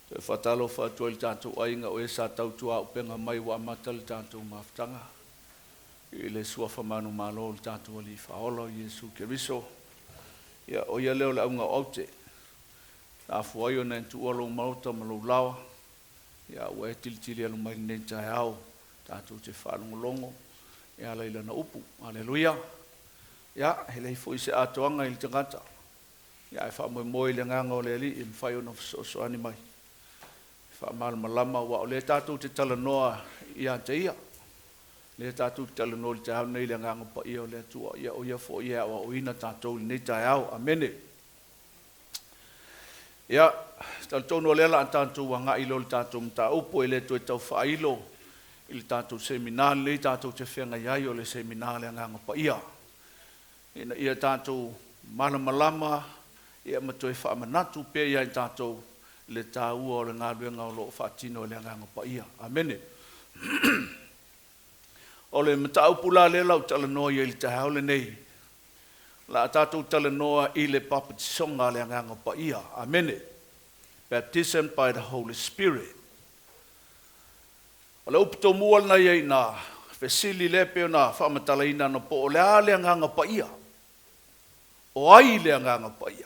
Te whatalo whatua i tātou ainga o e sa tautua o penga mai wa matali tātou maftanga. I le sua whamanu malo le tātou ali whaola o Jesu Keriso. Ia o ia leo le aunga aute. Tā fuai o nei tu alo mauta malo lawa. Ia ua e tilitili alu mai nei tae au. Tātou te whanongolongo. Ia leila na upu. Halleluiah. Ia he lei fo i se atoanga i le tangata. Ia e wha moi le nganga o le ali i mwhai o na so ani mai. Wha malama wa o le tātou te tala noa i a te ia. Le tātou te tala noa i te hau nei le nganga pa ia o le atua. Ia o ia fo ia o ina tātou nei tae au. Amene. Ia, tal tono lela an tātou wa ngā ilo le tātou mta upo i le tue tau wha ilo. I le tātou seminar le tātou te whenga iai o le seminar le nganga pa ia. Ina ia tātou malama ia matoi wha manatu pe ia i tātou le tāua o le ngā luenga o lo whaatino le nganga pa ia. Amene. O le matau pula le lau tala noa i le tahau le nei. La tātou tala noa i le papatisonga le nganga pa ia. Amene. Baptism by the Holy Spirit. O le upito mua na iei na fesili le peo na whamatalaina na po o le a le nganga pa ia. O ai le nganga pa ia.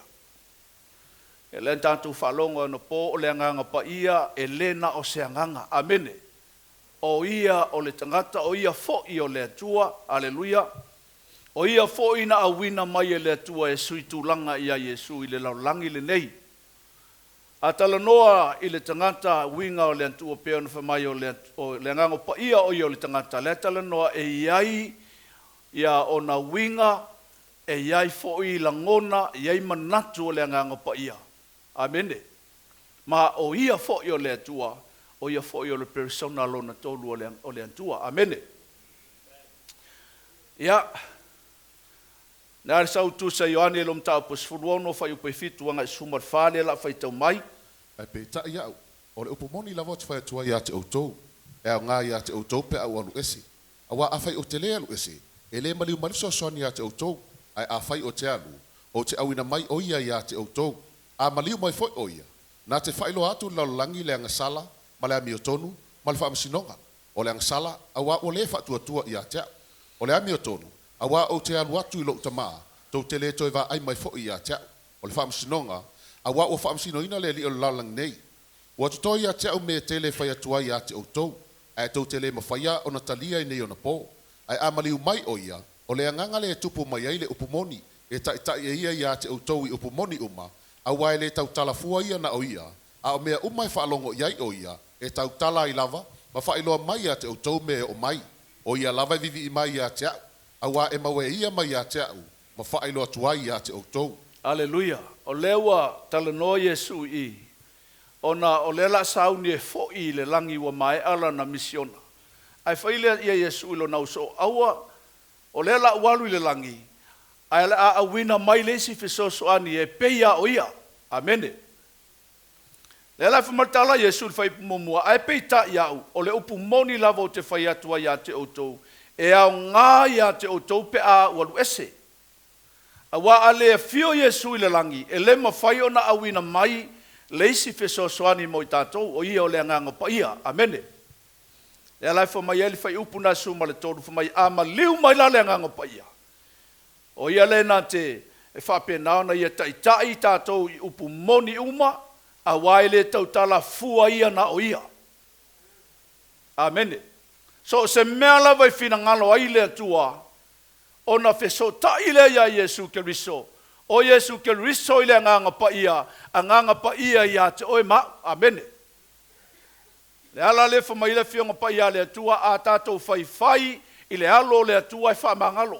E le tātou whalonga no po o le nganga pa ia e lena o se nganga. Amene. O ia o le tangata, o ia fo i o le atua. Halleluiah. O ia fo i na awina mai e le atua e sui tūlanga i a Jesu i le laulangi le nei. A tala noa i le tangata winga o le atua peo na whamai o le nganga pa ia o i o le tangata. Le tala noa e iai ia o na winga e iai fo i langona, iai manatu o le nganga pa ia. Amene. Ma o ia fo i o le atua, o ia fo i o le persona lo na tolu o le atua. Amene. Ia. Nā sau tu sa Ioane lo mtau pos furuono fai upe fitu anga sumar fale la fai tau mai. Ai pe ta ia o le upomoni lava te fai atua ia te outou. E au ngā ia te outou pe au alu esi. Awa a fai o te le alu esi. E le maliu maliso soani ia te outou. Ai a fai o te alu. O te awina mai o ia te outou. A maliu mai foi oia. Na te whailo atu laulangi le angasala, ma le amiotonu, ma le whaamasinonga. O le angasala, awa o le whatuatua i atea. O le amiotonu, awa o te alu atu i lo tamaa, tau te le toi wa ai mai foi i atea. O le whaamasinonga, awa o whaamasinoina le li o laulangi nei. O atu toi i atea o me te le whai atua i ate o tau. Ai tau te le mawhaia o na talia i nei o na po. Ai a maliu mai oia, o le anganga le tupu mai ai le upumoni, e tai e ia i ate o tau i upumoni uma, awa ele tau tala fua ia na o ia, a o mea umai whaalongo iai o ia, e tau tala i lava, ma whaailoa mai a te o tau mea o mai, o ia lava vivi i mai a te au, awa e mawe ia mai a te au, ma whaailoa tuai a te o tau. Halleluiah. O lewa tala no Jesu i, o na o lela sauni e fo i le langi wa mai ala na misiona. Ai whaile ia Jesu ilo na uso, awa o lela walu i le langi, ai a awina mai lesi fesoso ani e peia o ia. Amene. Le la fumatala Yesu fai momua ai peita iau o le upu moni lava o te fai atua ia te outou. E au ngā ia te outou pe a walu ese. Awa ale fio Yesu i le langi e le mawhai o na awina mai lesi fesoso ani mo i tātou o ia o le nganga pa ia. Amene. Le la fumai fai upu na suma le tolu fumai ama liu mai la le nganga pa ia. O ia le na te e whapenao na ia taitai tātou i upu moni uma, a waile tau tala fua ia na o ia. Amene. So se mea lawa i whina ngalo ai le atua, o na wheso taile ia Jesu Keriso. O Jesu Keriso i le nganga pa ia, a nganga pa ia ia te oe ma. Amene. Le ala le whamaile whionga pa ia le atua, a tātou whai i le alo le atua i whamangalo.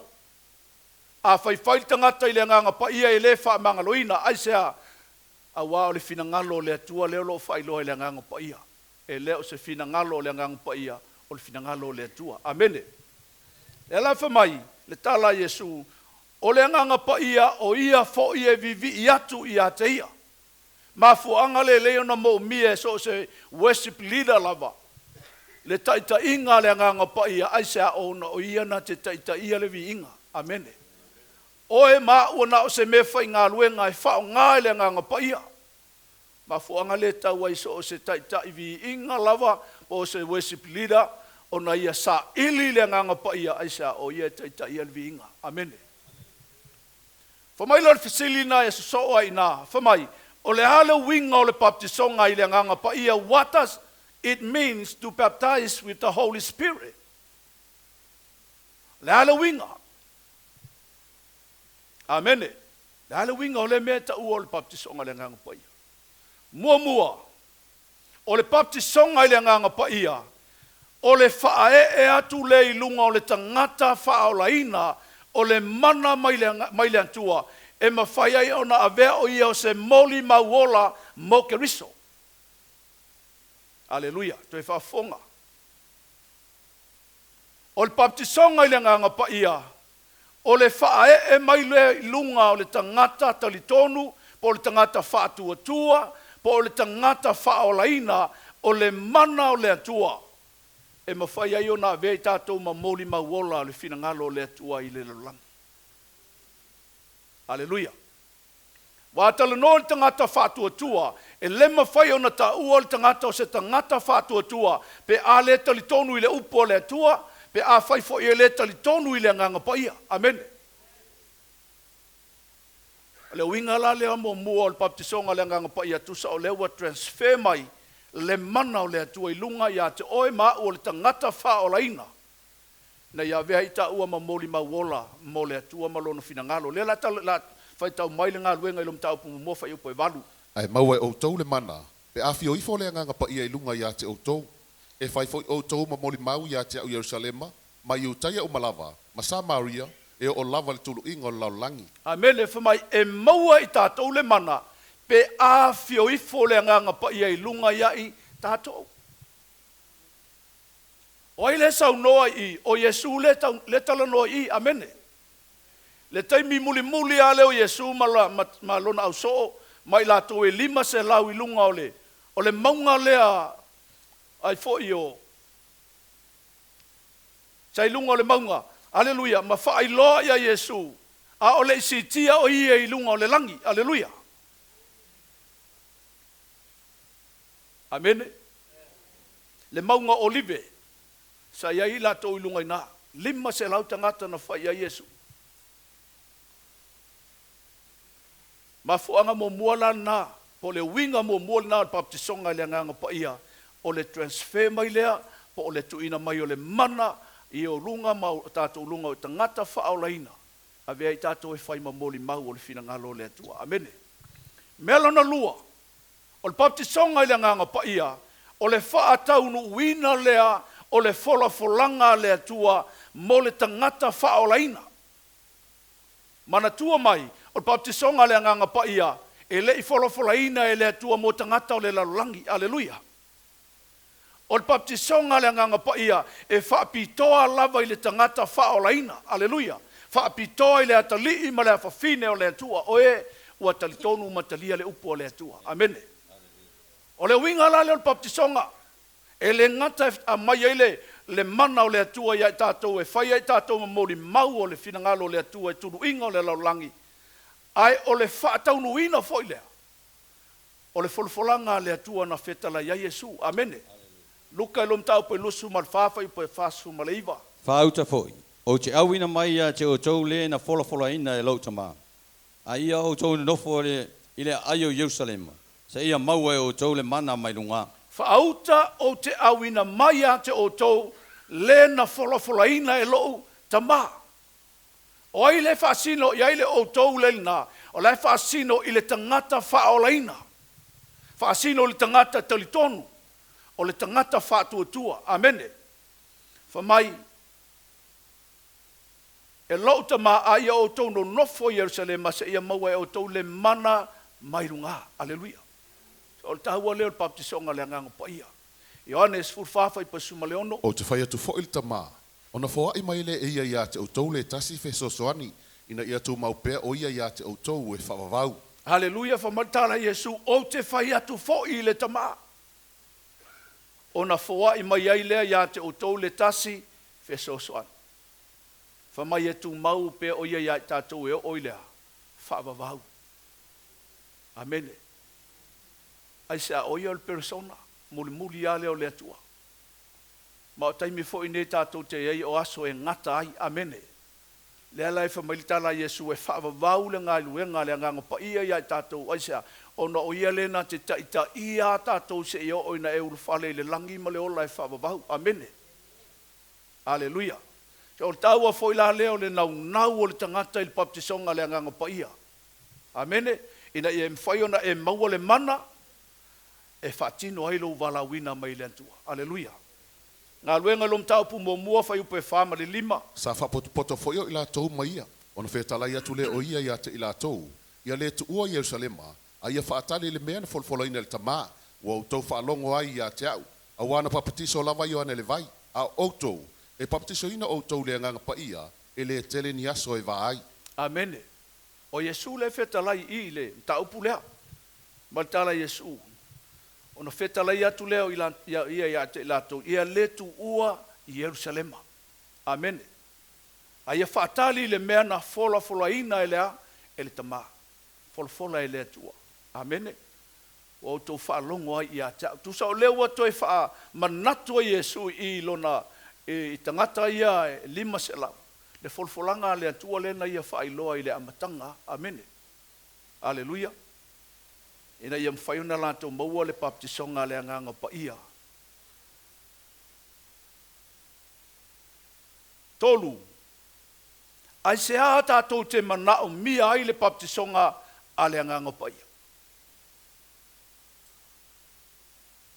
A whai tangata i le nganga pa ia i le whamangaloina, ai sea, a wao le fina ngalo le atua leo lo whai loa i le nganga pa ia. E leo se fina ngalo le nganga pa ia, o le fina ngalo le atua. Amene. E la whamai, le tala Jesu, o le nganga pa ia, o ia fo ia vivi i atu i ate ia. Ma fuanga le leo na mo mie so se worship leader lava. Le taita inga le nganga pa ia, ai sea o na o ia na te taita ia le vi inga. Amene. Oe ma ua na o se me whai ngā luenga e whao ngā le nganga pa ia. Mafuanga le tau ai so o se tai vi inga lava o se worship leader o na ia sa ili le nganga pa ia ai sa o ia tai ia vi inga. Amen. Famai lor fisilina e so ai na. Famai o le Halleluiah o le baptisonga i le nganga pa ia, what does it means to baptize with the Holy Spirit? Le Halleluiah. Amen. Le Halleluiah o le mea ta ua o le baptisonga le nganga pa ia. Mua. O le baptisonga i le nganga pa ia. O le whae atu le ilunga o le tangata whaolaina o le mana mai le antua. E mawhai ai o na avea o ia o se moli mauola mo ke riso. Halleluiah. Toi whafonga. O le baptisonga i le nganga pa ia. O le whae mai le ilunga o le tangata talitonu, po le tangata whaatuatua, po le tangata whaolaina, o le mana o le atua. E mawhai ai o na avea i tātou ma moli mauola o le finangalo o le atua i le lalang. Halleluiah. Wa tala no le tangata whaatuatua, e le mawhai o na ta ua le tangata o se tangata whaatuatua, pe a le talitonu i le upo le atua, pe a whai fo i le talitonu i le nganga pa ia. Amen. Le winga la le amo mua o le baptisonga le nganga pa ia, tusa o lewa transfer mai le mana o le atua i lunga ia te oe maa o le tangata whaolaina. Na ia vea ita ua ma moli mauola mo le atua malona finangalo. Le la whai tau mai le ngā luenga i lom tau pumu mofa i upo e walu. Ai maua e outou le mana. Pe awhio ifo le nganga pa ia i lunga ia te outou. E whai fo outou ma moli mau ia te au Yerusalema. Ma i utaia o malava. Ma Samaria. E o lava le tulu ingo lau langi. Amen le whamai e maua i tātou le mana. Pe awhio ifo le nganga pa ia i lunga ia i tātou. O ai le sau noa i, o Yesu le tala noa i, amene. Le taimi muli a leo Yesu ma lona au so, mai la to e lima se lau i lunga o le maunga lea ai fo i o. Sai lunga o le maunga, Halleluiah, ma wha ai loa ia Yesu, a o le isi tia o ia i lunga o le langi, Halleluiah. Amene. Le maunga olive. Sa iai la tō ilunga ina. Lima se lau tangata na whai a Yesu. Ma fuanga mo muala na. Po le winga mo muala na. Baptisonga le nganga pa ia. O le transfer mai lea. Po o le tuina mai o le mana. I o lunga ma tātou lunga o tangata whaolaina. A vea i tātou e whai ma moli mau o le fina ngalo le atua. Amene. Mela na lua. O le baptisonga le nganga pa ia. O le whaatau nu wina lea. O le folanga le atua mo le tangata whaolaina. Mana tua mai, o le baptisonga le nganga pa ia, e le i fololaina e le atua mo tangata o le lalangi. Halleluiah. O le baptisonga le nganga pa ia, e whaapitoa lava i le tangata whaolaina. Halleluiah. Whaapitoa i le atali ma le awhawhine o le atua, o e ua talitonu matalia le upo o le atua. Amen. O le winga la le baptisonga, e le ngata a mai ai le mana o le atua ia i tātou e whai ai tātou ma mori mau o le finangalo o le atua e turu inga o le laulangi. Ai o le whaataunuina foi lea. O le folfolanga le atua na whetala ia Yesu. Amene. Luka e lom tau pe lusu mal whawhai pe whasu mal iwa. Whauta foi. O te awina mai a te o tau le na folofolaina e lauta maa. A ia o tau ne nofo le i le aio Yerusalema. Sa ia maua e o tau le mana mai lunga. Whaauta o te awina mai a te o tau le na folofolaina e lou tama. O ai le whaasino i ai le o tau le na. O le whaasino i le tangata whaolaina. Whaasino le tangata talitonu. O le tangata whaatuatua. Amene. Whamai. E lou tama a ia o tau no nofo Yerusalema se ia maua e o tau le mana mai runga. Halleluiah. O le tahua leo le baptisonga le nganga pa ia. Ioanes furfawhai pa sumaleono. O te whai atu fo il tama. O na fōa i mai le ia ia te outou le tasi fe sosoani. Ina ia tu maupea o ia ia te outou e whawawau. Halleluiah, whamatala Yesu. O te whai atu fo i le tama. O na fōa i mai ai lea ia te outou le tasi fe sosoani. Whamai atu mau pe o ia ia tātou e o ilea. Whawawau. Amene. ai se a oia le persona, muli ale o le atua. Ma o taimi fo ine tātou te ei o aso e ngata ai, amene. Le ala e whamailitala Yesu e whaavavau le ngā luenga le nganga pa ia ia tātou ai se a ona o ia lena te taita ia tātou se i o oina e urufale le langi ma le ola e whaavavau, amene. Halleluiah. So o taua fo ila leo le nau o le tangata i le baptisonga le nganga pa ia. Amene. Ina i e mwhaiona e maua le mana e whaatino ai lo walawina mai le antua. Halleluiah. Ngā luenga lom taupu mua whai upe whama le 5. Sa whapoto fo i la tau mai ia. Ona whetalai atu le o ia ia te i la tau. Ia le tu ua Yerusalema. A ia whaatali le mea na folfoloina le tama. Ua utou whaalongo ai ia te au. A wana papatiso lava i ane le vai. A outou. E papatiso ina outou le nganga pa ia. E le tele ni aso e vai. Amene. O Yesu le whetalai i le taupu lea. Maltala Yesu. Ona whetalai atu leo ia te lato. Ia le tu ua i Yerusalema. Amen. A ia whaatali le mea na fola ina e lea e le tama. Fola e lea tua. Amen. O tau whaalongo ai i a tau. Tu sa o leo atu e wha manatua Yesu i lona i tangata ia e 5 sela. Le folanga le atua lena ia whailoa i le amatanga. Amen. Halleluiah. Ina ia mwhaiuna lantou maua le baptisonga le anganga pa ia. Tolu. Ai se a tātou te manao mia ai le baptisonga a le anganga pa ia.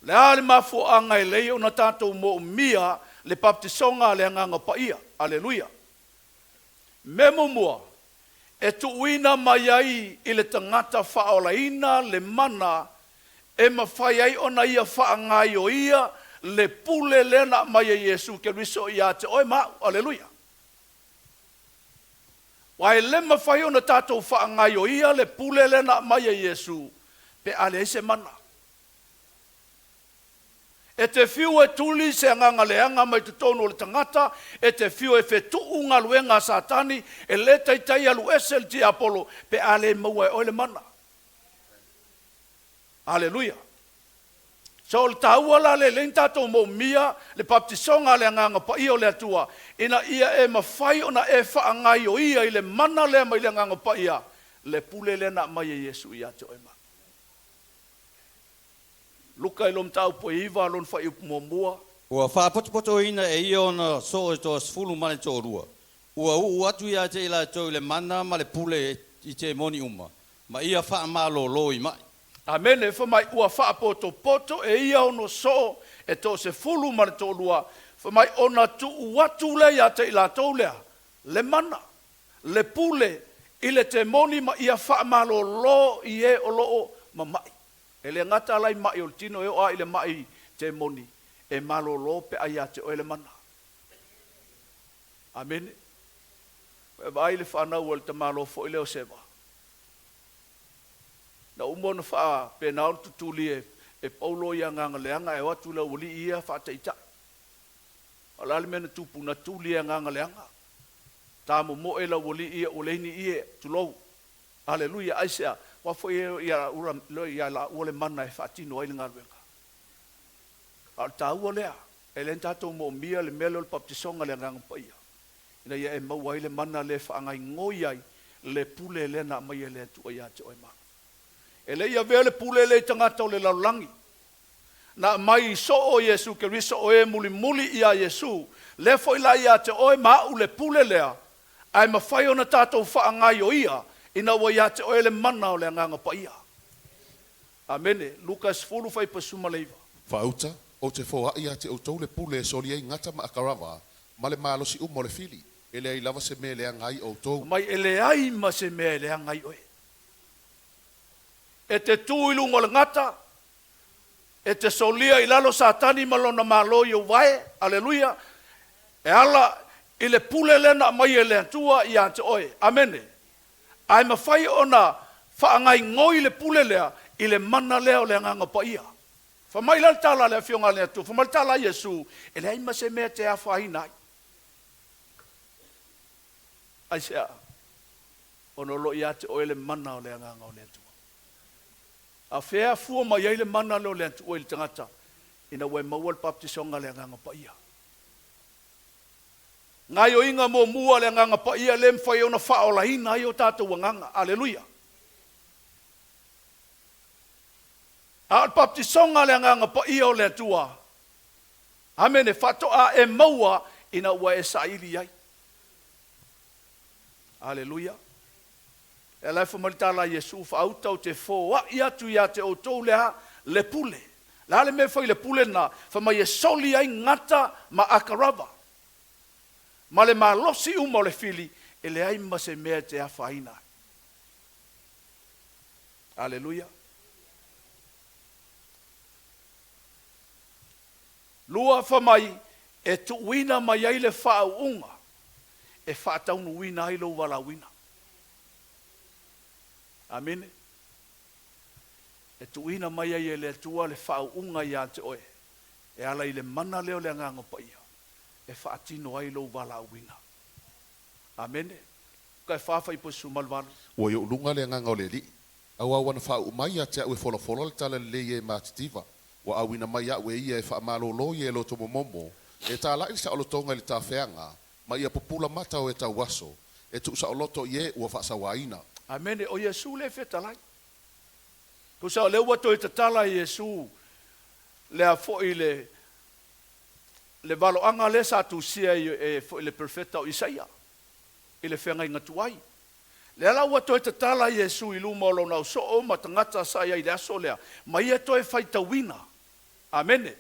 Le ale mafuanga e leo na tātou mo mia le baptisonga a le anganga pa ia. Halleluiah. Memo mua. E tuuina mai ai i le tangata whaolaina le mana e mawhai ai ona ia whaangai o ia le pule lena mai a Yesu ke riso ia te oe mau. Halleluiah. Wai le mawhai ona tātou whaangai o ia le pule lena mai a Yesu pe ale se mana. E te whiu e tuli se nganga leanga mai te tono le tangata, e te whiu e whetuu ngā luenga satani, e le teitai alu esel ti Apollo, pe ale maua e oile mana. Halleluiah. So le taua le lein tātou mo mia, le baptisonga le nganga pa ia o le atua, ina ia e mawhai ona e whaangai o ia i le mana lea mai le nganga pa ia, le pule le na mai e Yesu ia te oima. Luka ilom tau po iwa lon fa iu mua. Ua whaapoto ina e ia ona so e toa sfulu mane tō rua. Ua atu ia te ila tō le mana ma le pule i te moni uma. Ma ia wha malo lo i mai. Amen, e whamai ua whaapoto e ia ono so e tō se fulu mane tō rua. Whamai ona tu uatu le ia te ila tō lea. Le mana, le pule, i le te moni ma ia wha malo lo i e o loo ma mai. E le ngata alai mai o tino e o a i le mai te moni. E malo lo pe aia te o ele mana. Amen. E vai le whanau o le te malo fo i leo sewa. Na umona wha pe na on tutuli e paulo ia nganga leanga e watu la uli ia wha teita. Alali mena tupu na tuli ia nganga leanga. Tāmo mo e la uli ia o leini ia tulou. Halleluiah, aisea. Wafo ia ura ia la ole mana e fatino ai ngā ruenga. Al tau lea, e len tātou mo mia le melo le baptisonga le nganga pa ia. Ina ia e mau ai le mana le whaangai ngoi ai le pule le na mai le tu ia te oima. E le ia vea le pule le tangata o le laulangi. Na mai so o Yesu ke riso o e muli ia Yesu. Le foi la ia te oima u le pule lea. Ai mawhai ona tātou whaangai o ia. Ina wa ia te oele mana o le nganga pa ia. Amene, Lukas fulu fai pasuma leiva. Whauta, o te fōa ia te outou le pule soli ei ngata ma akarawa, ma le malosi umo le fili, ele ai lava se me le angai outou. Mai ele ai ma se me le angai oe. E te tuilu ngol ngata, e te solia i lalo satani malona malo i uvae, Halleluiah, e ala i le pule lena mai e le antua i ante oe. Amene. Ai mawhai ona whaangai ngoi le pule lea i le mana lea o le nganga pa ia. Whamai la tala lea fionga lea tu. Whamai tala Yesu. E le aima se mea te a whahinai. Ai sea. Ono lo ia te oe le mana o le nganga o lea tu. A fea fua mai ai le mana leo le atu o le tangata. Ina wai maua le baptisonga le nganga pa ia. Ngai o inga mo mua le nganga pa ia le mwhai ona whaola hina ai o tātou nganga. Halleluiah. A le baptisonga le nganga pa ia o le atua. Amene whatoa e maua ina ua e saili ai. Halleluiah. E lai whamalita Yesu whautau te fōa i atu ia te outou lea le pule. La le me whai le pule na whamai e soli ai ngata ma akarava. Ma le malosi uma o le fili e le ai ma se mea te awhaina. Halleluiah. Lua whamai e tuwina mai ai le whao unga e whaataunu wina ai lo wala wina. Amen. E tuina mai ai le tua le whao unga ia te oe. E ala i le mana leo le nganga pa ia. E whaatino ai lo wala wina. Amen. Kai whawhai po sumalwala. Ua yo lunga le nganga o le li. Awa wana whao mai a te ue whola le tala le e mātitiva. Wa awina mai a ue ia e wha malolo i e lo tomo momo. E tā lai sa olotonga le tā wheanga. Ma ia popula mata o e tā waso. E tu sa oloto i e ua whaasawaina. Amen. O Yesu le whetalai. Ko sa le ua toi te tala Yesu le a foi le valo anga le sa tu sia e foi le profeta o Isaia. I le whenga inga tuai. Le ala ua toi te tala Yesu i luma o lo nau so o matangata sa ia i le aso lea. Ma ia toi whaita wina. Amen.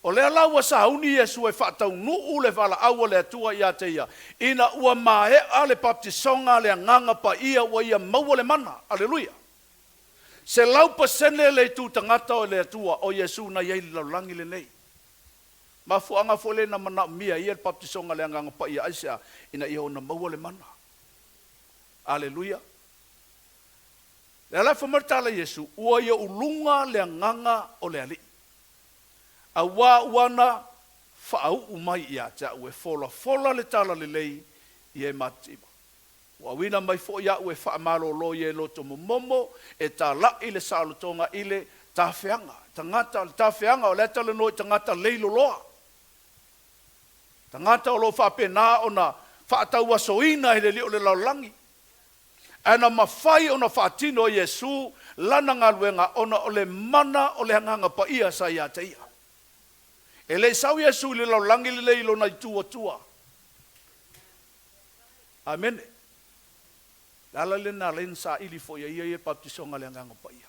O le ala ua sa hauni Yesu e whaatau nuu le vala aua le atua ia te ia. Ina ua mahea le baptisonga le nganga pa ia ua ia maua le mana. Halleluiah. Se lau pasene le tu tangata o le atua o Yesu na iei lau langi le nei. Ma fuanga fole na mana mia ia le baptisonga le nganga pa ia aisia ina ia ona maua le mana. Halleluiah. Le ala whamartala Yesu ua ia ulunga le nganga o le ali. A wā wana whaau umai ia te ue fola le tala le lei i e matiba. Wa wina mai fo ia ue whaamalo lo i e loto momo e tā lai le salotonga i le tāwheanga. Tangata le tāwheanga o le tala noi tangata leilo loa. Tangata o lo whapena o na whaatau asoina i le li o le laulangi. Ana mawhai o na whaatino o Yesu lana ngaluenga ona o le mana o le hanganga pa ia sa ia te ia. E le sau Yesu le lau langi le leilo na tua. Amen. Lala le na len sa ili fo ia ia baptisonga le nganga pa ia.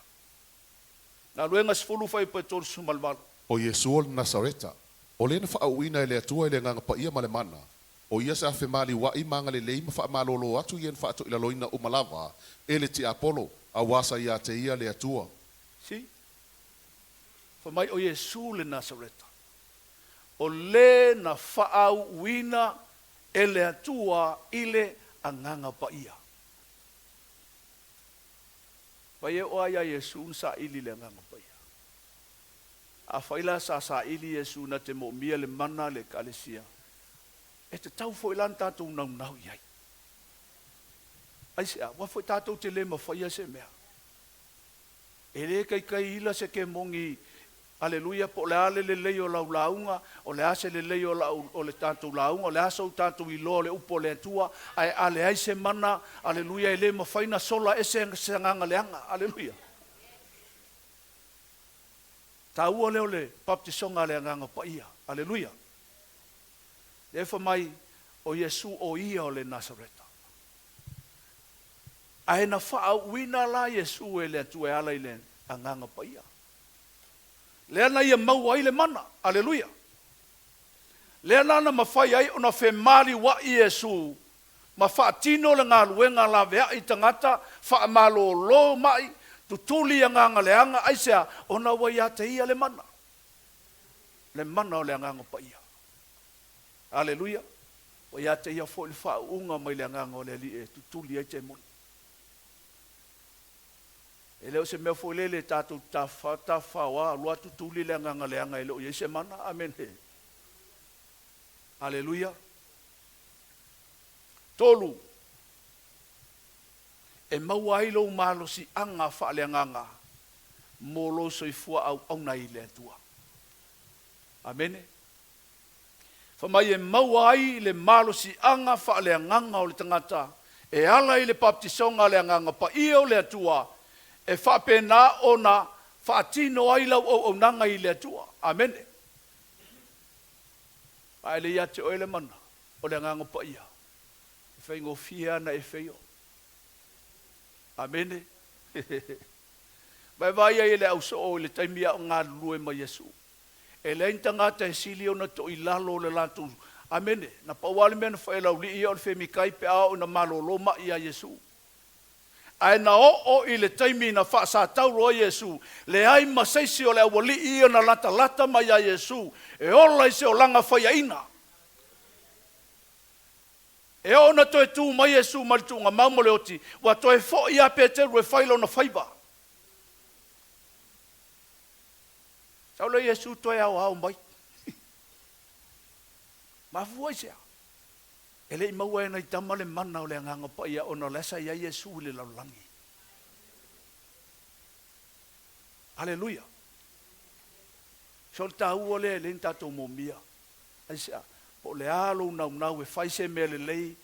Na luenga sfulu fai pa tolu sumalwalo. O Yesu o Nasareta. O le na whaauina le atua le nganga pa ia male mana. O ia sa whemali wa i manga le leima wha malolo atu ien wha ato ila loina umalava. E le ti Apollo. A wasa ia te ia le atua. Si? Whamai o Yesu le Nasareta. O le na whaau wina e le atua ile anganga pa ia. Pai e oa ia Yesu sa ili le anganga pa ia. A whaila sa ili Yesu na te mo mia le mana le kalesia. E te tau fo ilan tātou nau iai. Ai se a, wafo tātou te le ma whaia se mea. E le kai ila se ke mongi. Halleluiah, po le ale le leo lau launga, o le ase le leo o le tātou launga, o le ase o tātou ilo, le upo le atua, ai ale ai se mana, halleluiah, le mawhaina sola e se nganga leanga, halleluiah. Tā ua leo le baptisonga le nganga pa ia, halleluiah. Le mai o Yesu o ia o le Nasareta. Ai na wha wina la Yesu e le atua e ala i le nganga pa ia. Lea na ia maua i le mana. Halleluiah. Lea na mawhai ai o na whemari wa i Yesu. Ma whaatino le ngā luenga la vea i tangata. Whaamalo lo mai. Tutuli a nganga leanga. Aisea o na wai a te ia le mana. Le mana o le nganga pa ia. Halleluiah. Wai a te ia fo i whaunga mai le nganga o le li e. Tutuli ai te moni. E leo se mea fo lele tātou ta whawa, lua tutuli le nganga leanga e leo i se mana, amen he. Halleluiah. Tolu. E maua ilo malo si anga wha le nganga. Molo soifua au nai le atua. Amene. Whamai e maua ai le malo si anga wha le anganga o le tangata. E ala i le baptisonga le anganga pa ia o le atua. E whapena o na whaatino ai lau o nanga i le atua. Amene. Ai le iate o ele mana o le anganga pa ia. E whaingo fia na e whaio. Amene. Mai vai ai le au so o le taimia o ngā lue ma Yesu. E le intangata e sili o na to i lalo le latu. Amene. Na pauale mea na whaelau li ia o le whemikai pe ao na malolo ma ia Yesu. Ai na o i le taimi na wha sa tauro o Yesu. Le ai masaisi o le awali ia na lata ma ia Yesu. E ola i se o langa whaiaina. E o na toe tu ma Yesu ma le tu ngā maumole oti. Wa toe fo ia Peteru e whailo na whaiba. Tau le Yesu toi au mai. Ma fuai sea. E le maua e nei tama le mana o le anganga pa ia o na lesa ia Yesu le laulangi. Halleluiah. Sol tau o le tatou momia. Ai sea, po le alo nau e faise me le lei,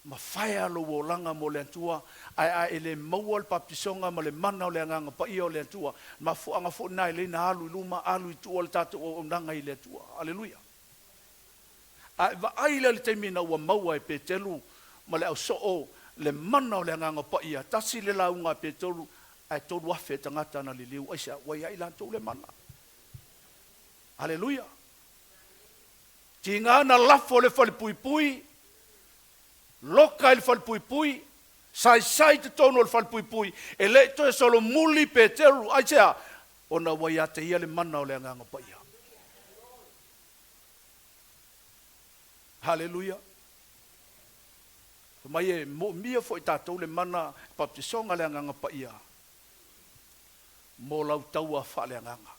ma fai alo o langa mo le atua, ai e le maua le papisonga ma le mana o le anganga pa ia o le atua, ma fuanga fu nai le na alu iluma, alu itu o le tatou o nanga i le atua. Halleluiah. Ai le taimina ua maua e Petelu, ma le au soo, le mana o le anganga pa ia, tasi le launga Petelu, ai tolu afe tangata na liliu, ai sea, wai ai lantou le mana. Halleluiah. Ti ngā na lafo le whale pui pui, loka le whale pui pui, sai te tono le whale pui pui, e le to e solo muli Petelu, ai sea, o na wai ate ia le mana o le anganga pa ia. Halleluiah. Mai e mo mia foi tatou le mana baptisonga le anganga pa ia. Mo lau taua wha le anganga.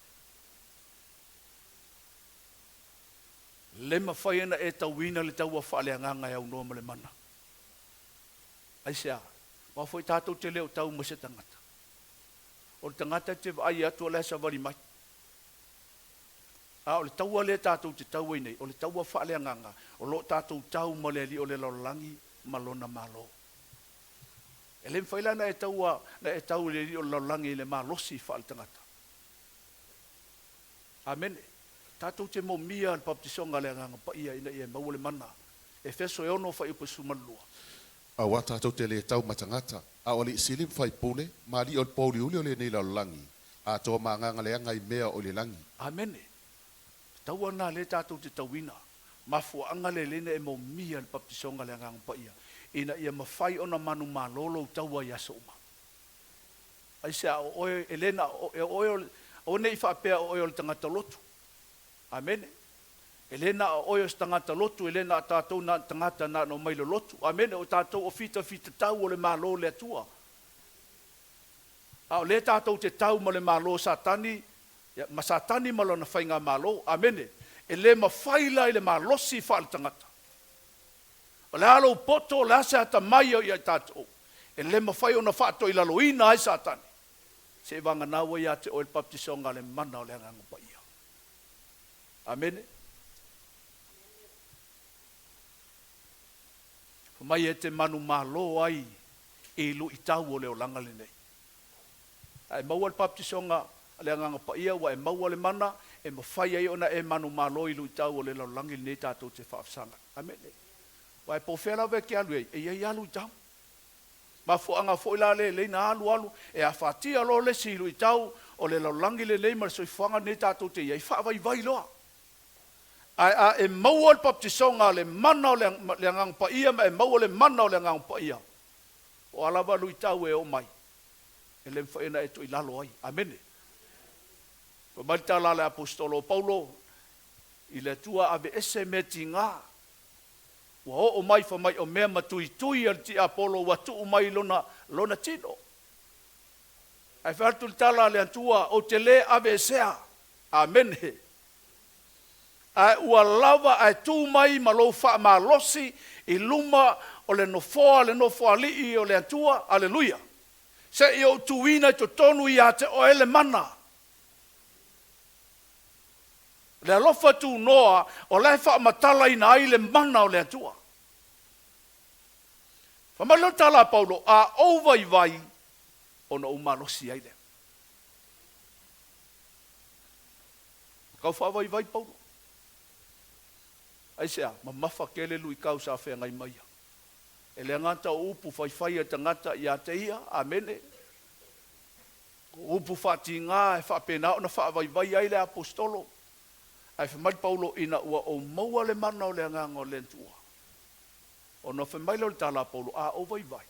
Le mawhaiena e tauina le taua wha le anganga e au noa ma le mana. Ai sea, wa foi tatou te leo tau ma se tangata. O le tangata te ai atua le sa wari mai. O le taua le tatou te tau nei, o le taua wha le anganga, o lo tatou tau ma le li o le laulangi malona malo. E le mwhailana e taua, na e tau le li o le laulangi le malosi wha le tangata. Amen. Tatou te mo mia le baptisonga le anganga pa ia ina ia mau le mana. E feso e ono wha ipa sumalua. A wa tatou te le tau matangata, a o le silim whai pole, ma li o le pauli uli o le nei laulangi, a toa maanganga le angai mea o le langi. Amen. Taua na le tatou te tauina. Mafua anga le lene e mo mia le baptisonga le anganga pa ia. Ina ia mawhai ona manu malolo taua ia soma. Ai sea o oe elena o nei whapea o oe o le tangata lotu. Amen. Elena o oe o tangata lotu, elena tatou na tangata na no mailo lotu. Amen. O tatou o fita tau o le malo le atua. O le tatou te tau ma le malo satani, ma satani malo na whainga malo. Amen. E le mawhaila i le malosi wha le tangata. O le alo poto le ase ata mai o ia tatou. E le mawhai o na whaato i laloina ai satani. Se wanga nawa ia te o le baptisonga le mana o le anganga pa ia. Amen. Mai e te manu malo ai e lu i tau o le o langa le nei. Ai maua le baptisonga le anganga pa ia wa e maua le mana e mawhai ai ona e manu malo i lu i tau o le laulangi le nei tatou te whaafsanga. Amen. Wa e pofela ve ke alu e ia alu i tau. Ma fo anga fo ila le na alu e a fatia lo le si lu i tau o le laulangi le nei ma so fanga nei tatou te ia i wha vai loa. Ai e maua le baptisonga le mana o le anganga pa ia ma e maua le mana o le anganga pa ia. O alava lu i tau e o mai. E le mwhaena e to i lalo ai. Amen. Pamarita la le apostolo Paulo i le tua ave ese meti ngā. Wa o mai fa mai o mea matui tui al ti Apollo wa tu mai lona tino. Ai fartu tala le antua o te le ave sea. Amen. Ai ua lava ai tu mai malo fa ma losi i luma o le nofoa li o le antua. Halleluiah. Se i o tuina to tonu i ate o ele mana. Le alofa tu noa o le wha matala ina ai le mana o le atua. Whamalo tala Paulo a ovai vai o na umalosi ai le. Kau whawai vai Paulo. Ai sea, ma mafa kele lui kau sa whea ngai maia. E le ngata o upu whaiwhai e tangata i a te ia, amene. Upu whati ngā e whapena o na whawai vai ai le apostolo. Ai whamai Paulo ina ua o maua le mana o le anganga o le ntua. O na whamai le tala Paulo a o vai vai.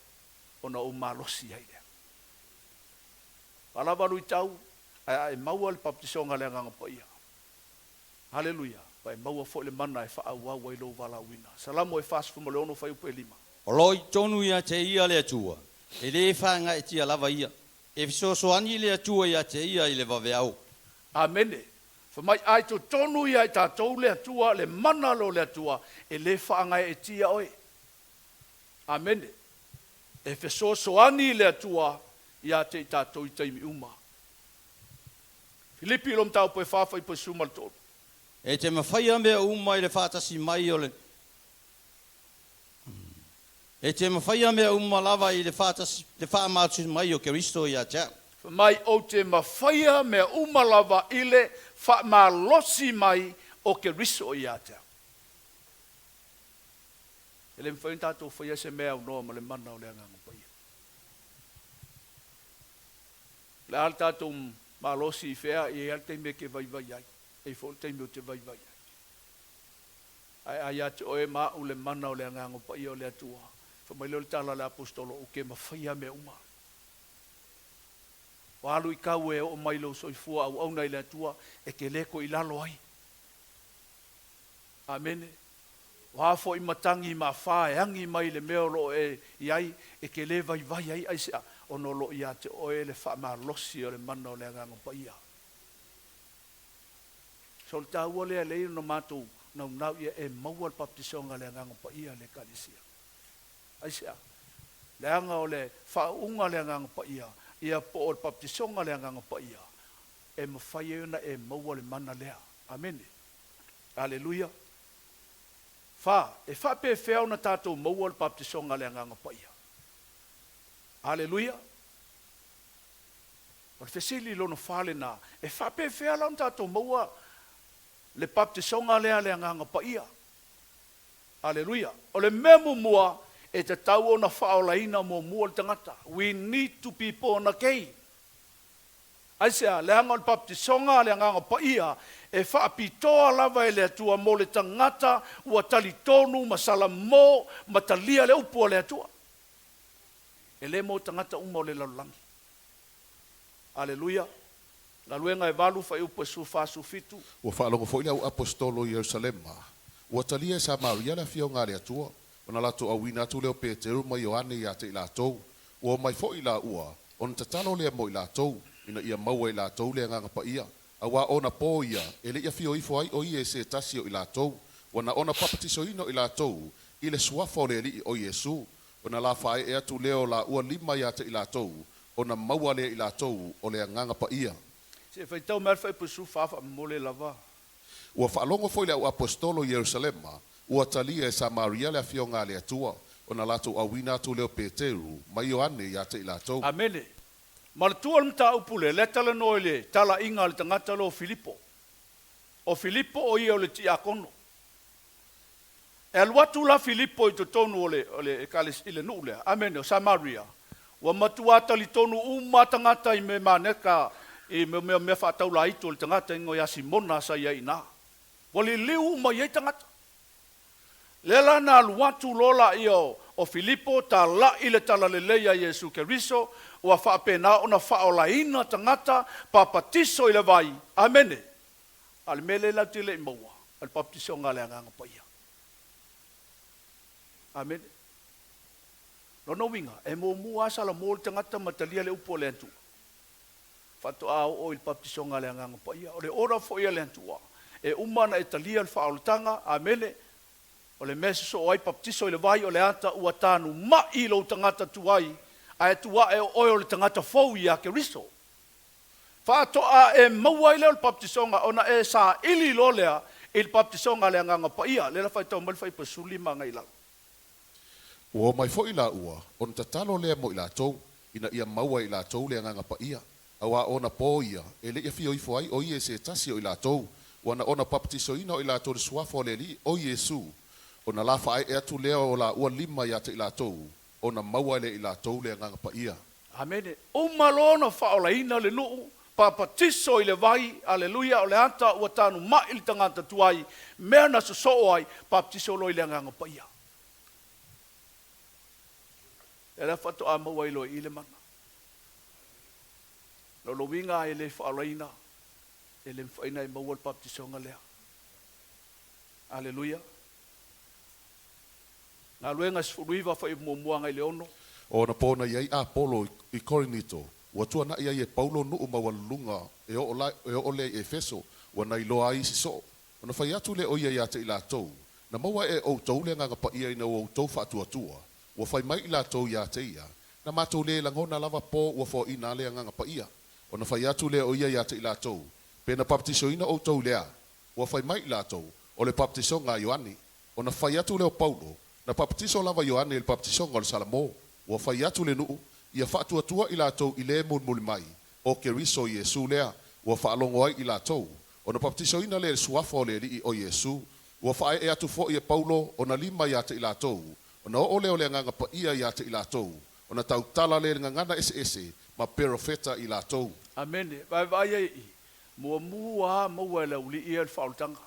O na o malosi ai le. Alawaru i tau, ai maua le baptisonga le anganga pa ia. Halleluiah. Pai maua fo le mana e whaau au lo wala wina. Salamu e fast mo le ono whai upe lima. O loi tonu ia te ia le atua. E le whanga e tia lava ia. E fisosoani le atua ia te ia i le waweau. Amene. Whamai ai to tonu ia i tātou le atua, le mana lo le atua, e le whaanga e tia oe. Amene. E fisosoani le atua, ia te tātou i taimi uma. Filipi lom tau poe whawhai poe sumal tōru. E te mawhaia mea umai le whātasi mai o le... E te mawhaia mea lava i le whaamātu mai o Keristo i a tea. Mai o te mawhaia mea lava i le whaamalosi mai o Keristo i a tea. E le mwhain tātou whaia se mea unoa ma le mana o le anganga paia. Le al tātou malosi i whea i al te me ke vai vai ai. E fo te mo te vai vai. Ai ate oe ma o le mana o le anganga pa i o le atua. Fa mai le tala le apostolo o ke mawhaia me uma. Walu i kau e o mai lo soifua au au nei le atua e ke leko i lalo ai. Amene. Wafo i matangi ma wha e angi mai le meo lo e iai e ke le vai vai ai aisea o no lo i ate oe le wha ma losi o le mana o le anganga pa ia. So le tāua lea lei no mātou nau nau ia e maua le baptisonga le anganga pa ia le kalisia. Aisea, le anga o le whaunga le anganga pa ia po o le baptisonga le anganga pa ia, e mawhai euna e maua le mana lea. Amene. Halleluiah. E whape whea na tātou maua le baptisonga le anganga pa ia. Halleluiah. O le whesili lono whale nā, e whape whea lau tātou maua le baptisonga lea le anganga pa ia. Halleluiah. O le memu mua e te tau o na whaolaina mua le tangata. We need to be born again. Aisea, le anga o le baptisonga le anganga pa ia e whaapitoa lava e le atua mo le tangata ua tali tonu masala mo matalia le upua le atua. E le mo tangata uma o le lalulangi. Halleluiah. La luenga e valu fa upo su fa su fitu. Ua whaalongo fo ila o apostolo i Jerusalema. Ua talia e Samaria la fio ngā le atua. Ona lato awina tu leo Peteru mai Ioane i ate i lātou. Ua mai fo i la ua. Ona tatalo lea mo i lātou. Ina ia maua i lātou lea nganga pa ia. Awa ona po ia. Ele ia fio ifo ai o ia se tasio i lātou. Wana ona papatiso ino i lātou. Ile suafo le li o Yesu. Ona la fae e atu leo la ua lima i ate i lātou. Ona maua lea i lātou o lea nganga pa ia. Se fai tau mer fai pusu fafa mole lava. Ua whaalongo foi le au apostolo Jerusalema, ua talia e Samaria le afionga le atua, o na lato awina tu leo Peteru, mai Ioane i ate i latou. Amene. Malatua mta upule, le tala noile, tala inga le tangata lo Filipo. O Filipo o ia o le ti akono. E aluatu la Filipo i to tonu ole kalis ile nule. Amene, o Samaria. Ua matuata li tonu umatangata i me maneka e me whaatau la ito le tangata ingo ia Simona sa ia ina. Wali liu ma ia tangata. Lela na aluatu lola ia o Filipo ta la ile tala leleia Yesu Keriso ua whaapena ona whaola ina tangata papatiso ile vai. Amene. Al mele la tile imaua. Al papatiso ngale anganga pa ia. Amene. Nono winga. E mo mua sala mo le tangata matalia le upo le antu. Fato au o il baptisonga le anganga pa ia. O le ora fo ia le antua. E umana e talia le whaolutanga. Amene. O le mese so o ai baptiso i le vai o le ata ua tānu ma i lo tangata tuai. A e tua e o le tangata fau i a Keriso. Whātoa e maua i leo le baptisonga, ona e sa ili lo lea, il baptisonga le nganga pa ia, le la whai tau malwhai pa suli manga i lau. Ua mai fo i la ua, on tatalo lea mo i la tau, ina ia maua i la tau lea nganga pa ia. Awa ona po ia, e le ia fio i fuai, o ie se tasi o i la tau, wana ona baptiso ina o i la tau le suafo le li, o Yesu, ona la whae e atu lea o la ua lima ia te i la tau, ona maua le i la tau lea nganga pa ia. Amene, o malona whaola ina le nuu, papatiso i le vai, Halleluiah, o le anta ua tanu mai ili tangata tuai, mea na so ai, baptiso lo i le nganga pa ia. E la whatoa maua i lo i le mana. Lo winga e le whaalaina, e le whaina i maua le baptisonga lea. Halleluiah. Ngā luenga sifuruiva whai muamuanga i le ono. O na pona iai a polo i Korinito, ua tua na iai e Paulo nuu maua lunga e o le Efeso, ua na iloa i si so. O na whai atu le o iai ate i la tau, na maua e o tau le nganga pa ia ina o tau whaatua tua, ua whai mai i la tau ia te ia, na mātou le langona lava po ua fo ina le nganga pa ia. O na whai atu le o iai ate i la tau, pe na baptiso ina o tau lea, ua whai mai i la tau, o le baptiso ngā Ioani. O na whai atu le o Paulo, na baptiso lava Ioani le baptiso ngā le Salamo, ua whai atu le nuu, ia whaatua tua i la tau i le mulmuli mai, o keriso Yesu lea, ua whaalongo ai i la tau, o na baptiso ina le suafo le li o Yesu, ua whae e atu fo i e Paulo, o na lima i ate i la tau, o na o leo le nganga pa ia i ate i la tau, o na tau tala le ngangana ese, ma perofeta i la tau. Amene, vai ai, mua maua le uli i el whaoltanga.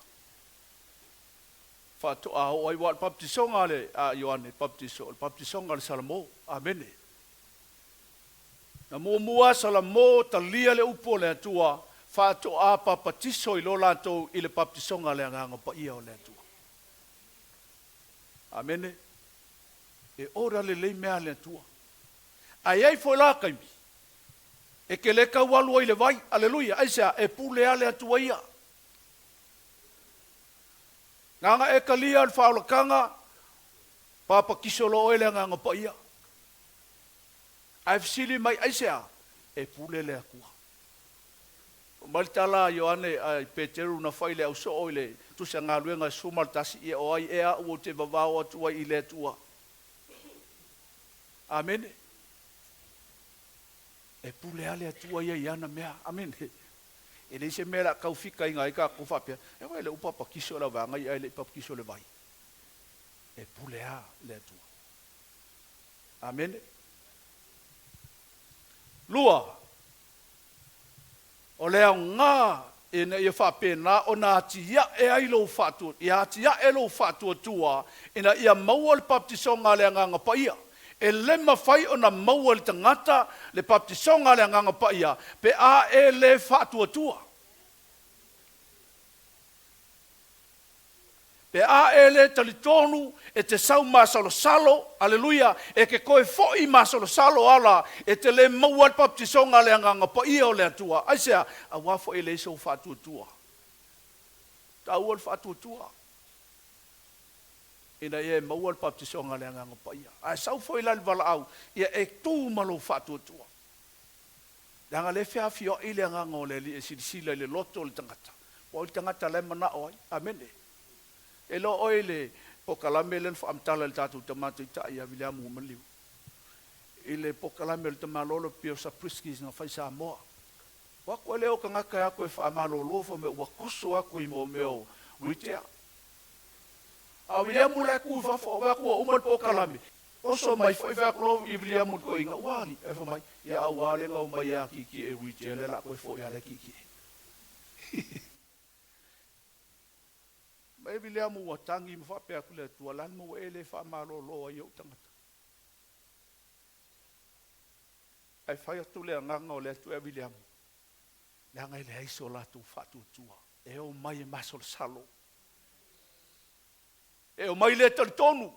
Whatoa o ai wal baptisonga le a Ioane, baptisonga le Salamo, amene. Na mua Salamo talia le upo le atua, whatoa papatiso i lo lantou i le baptisonga le nganga pa ia o le atua. Amene. E ora le mea le atua. Ai foi la kaimi. E ke le kaualu i le vai, Halleluiah, aisa e pule ale atua ia. Nganga e kalia al whaolakanga, papa kisolo oile nganga pa ia. Ai fsili mai aisa e pule le akua. Maltala Ioane ai Peteru na whaile au so oile, tu se ngā luenga sumaltasi ia o ai ea uo te vavao atua i le atua. Amen. E pule ale atua ia iana mea. Amen. E le se mea kau fika inga ika kufapia. E wai le upapa kiso la vanga i le upapa kiso le vai. E pule a le atua. Amen. Lua. O lea ngā e na ia whapena o nā tia e ailo whatua. Ia tia e lo whatua tua. Ina ia maua le baptisonga le nganga pa ia. E le mawhai o na maua le tangata le baptisonga le nganga pa ia. Pe a e le whatua tua. Pe a e le talitonu e te sau masalo salo. Halleluiah. E ke koe foi masalo salo ala. E te le maua le baptisonga le nganga pa ia o le atua. Aisea, a wafo e le so whatua tua. Ta ua le whatua tua. Ina e maua le baptisonga le nganga pa ia. A sau foi la le vala au. Ia e tū malo whatua tua. Langa le whiawhio i le nganga o le li e sirisila le loto le tangata. O le tangata le mana oi. Amene. E lo oile pokalame len fa amtala le tatu tamatu ta ia Williamu maliu. Ile pokalame le tamalolo pio sa priskis na fa sa mo. Wa ko leo ka ngaka ya ko fa malolo fo me wa kuso aku i mo meo witea. A Williamu la ku fa fo wa ko o mo pokalame. O so mai fa fa ko i Williamu ko inga wali e fa mai ya awale nga o mai ya kiki e witea le la ko fo ya le kiki. Mai Williamu wa tangi mo fa pe akule tua lan mo ele fa malolo ai o tangata. Ai fa ya tule nganga o le tu e Williamu. Nganga ile ai so la tu fa tu tua. E o mai masol salo. E o mai le tonu.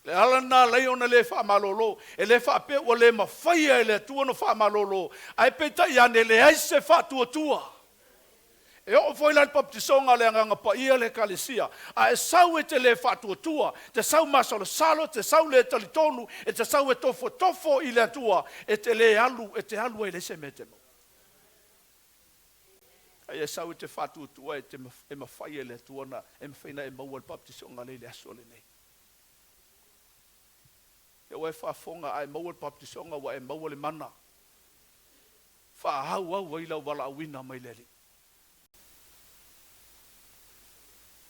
Le alana le ona le fa malolo, e le fa pe o le ma fa ia le tu no fa malolo. Ai pe ta ya ne le ai se fa tu tua. E o foi la baptisonga le nganga pa ia le kalesia. A e sau e te le whatuatua, te sau masolo salo, te sau le talitonu, e te sau e tofo i le atua, e te le alu, e te alu e le se metemo. E sau e te whatuatua, e mawhai e le atua e mawhaina e maua le baptisonga le aso le nei. E oe whafonga a e maua le baptisonga wa e maua le mana. Whahau au wailau wala awina mai leli.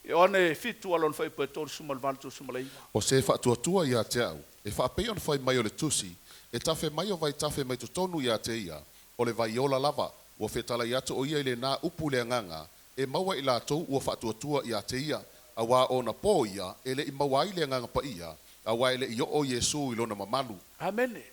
E one fitu alon fai petor sumal valto sumalai. O se whatuatua ia te au, e whapei on fai mai o le tusi, e tafe mai o vai tafe mai tonu ia te ia, o le vai ola lava, ua whetala ia to o ia ile nā upu le nganga, e maua i lātou ua whatuatua ia te ia, a wā o na pō ia, e le i maua i le nganga pa ia, a wā ele i o Yesu i lona mamalu. Amen.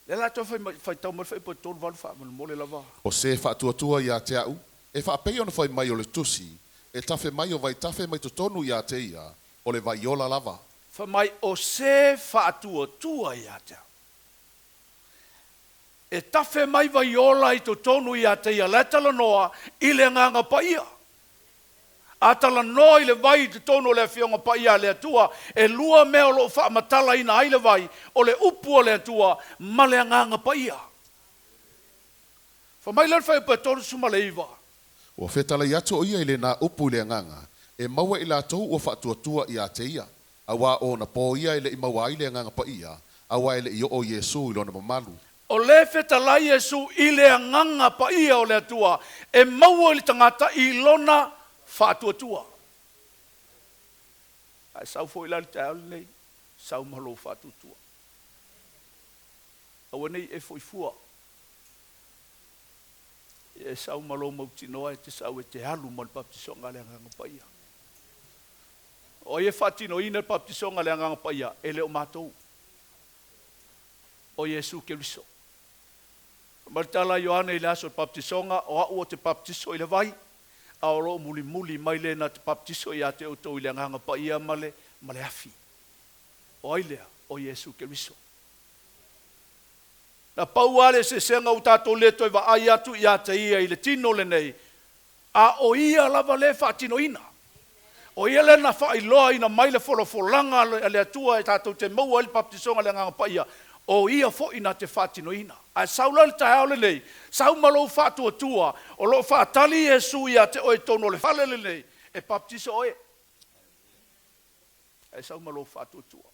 Le lātou fai tau mai fai petor valu wha mole lava. O se whatuatua ia te au, e whapei on fai mai o le tusi, e tafe mai o vai tafe mai tonu ia te ia, o le vai ola lava. Fa mai o se whatuatua ia te. E tafe mai vai ola i tonu ia te ia, le tala noa i le nganga pa ia. A tala noa i le vai te tonu le fionga pa ia le atua, e lua mea o lo wha matala ina ai le vai, o le upu o le atua, ma le nganga pa ia. Fa mai lan fai petor sumaleiva. Ua whetala i ato o ia ile nā upu le nganga, e maua i lātou ua whatuatua i a te ia, a wā o na pō ia ile i maua i le nganga pa ia, a wā ile i o Yesu i lona mamalu. O le whetala Yesu i le nganga pa ia o le atua, e maua i le tangata i lona whatuatua. Ai sau fo i lali te auli nei, sau malo whatuatua. Awa nei e fo i fua. E sau malo mauti noa e te sau e te halu mo le baptisonga le nganga pa ia. O e whatino ina le baptisonga le nganga pa ia, e le o mātou. O Yesu Keriso. Martala Ioane i le aso le baptisonga, o au o te baptiso i le vai, a o ro muli mai le na te baptiso i a te utou i le nganga pa ia male afi. O ailea, o Yesu Keriso. Na pau ale se senga o tātou leto i wa ai atu i a te ia i le tino le nei, a o ia lava le whaatino ina. O ia le na wha i loa ina mai le wholofolanga le atua e tātou te maua ili baptisonga le nganga pa ia, o ia fo ina te whaatino ina. A saula le tae le nei, sau malo whaatua tua, o lo whaatali Yesu i a te oe tono le whale le nei, e baptiso oe. E sau malo whaatua tua.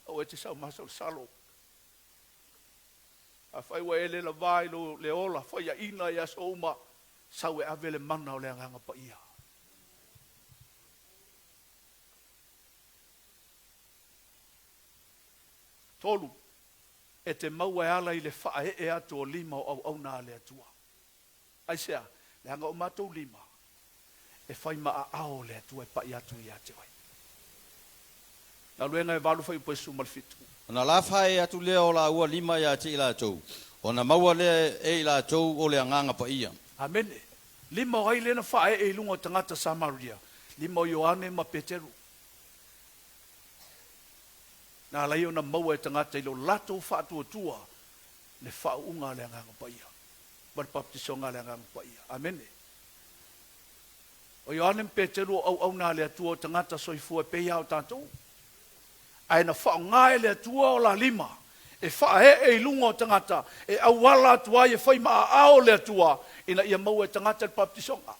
O e te sau masau salo. A whai wa ele la vai lo le ola, whai a ina i as oma, sau e avele mana o le anganga pa ia. Tolu, e te maua e ala i le whae e ato o lima o au na le atua. Ai sea, le anga o matou lima, e whai maa ao le atua e pa i atu i ate wai. Na luenga e walu whai upesu malfitu. Ona la whae atu lea o la ua lima ia te i la tau. Ona maua lea e i la tau o le anganga pa ia. Amene. Lima o ai lena whae e ilunga o tangata Samaria. Lima o Ioane ma Peteru. Na lai o na maua e tangata ilo lato whaatua tua le whaunga le anganga pa ia. Mar baptisonga le anganga pa ia. Amene. O Ioane ma Peteru au na le atua o tangata soifua e peia o tātou. Ai na whaunga le atua o la lima. E whae e ilunga o tangata. E awala atua e whai maa ao le atua. Ina ia maua e tangata le baptisonga.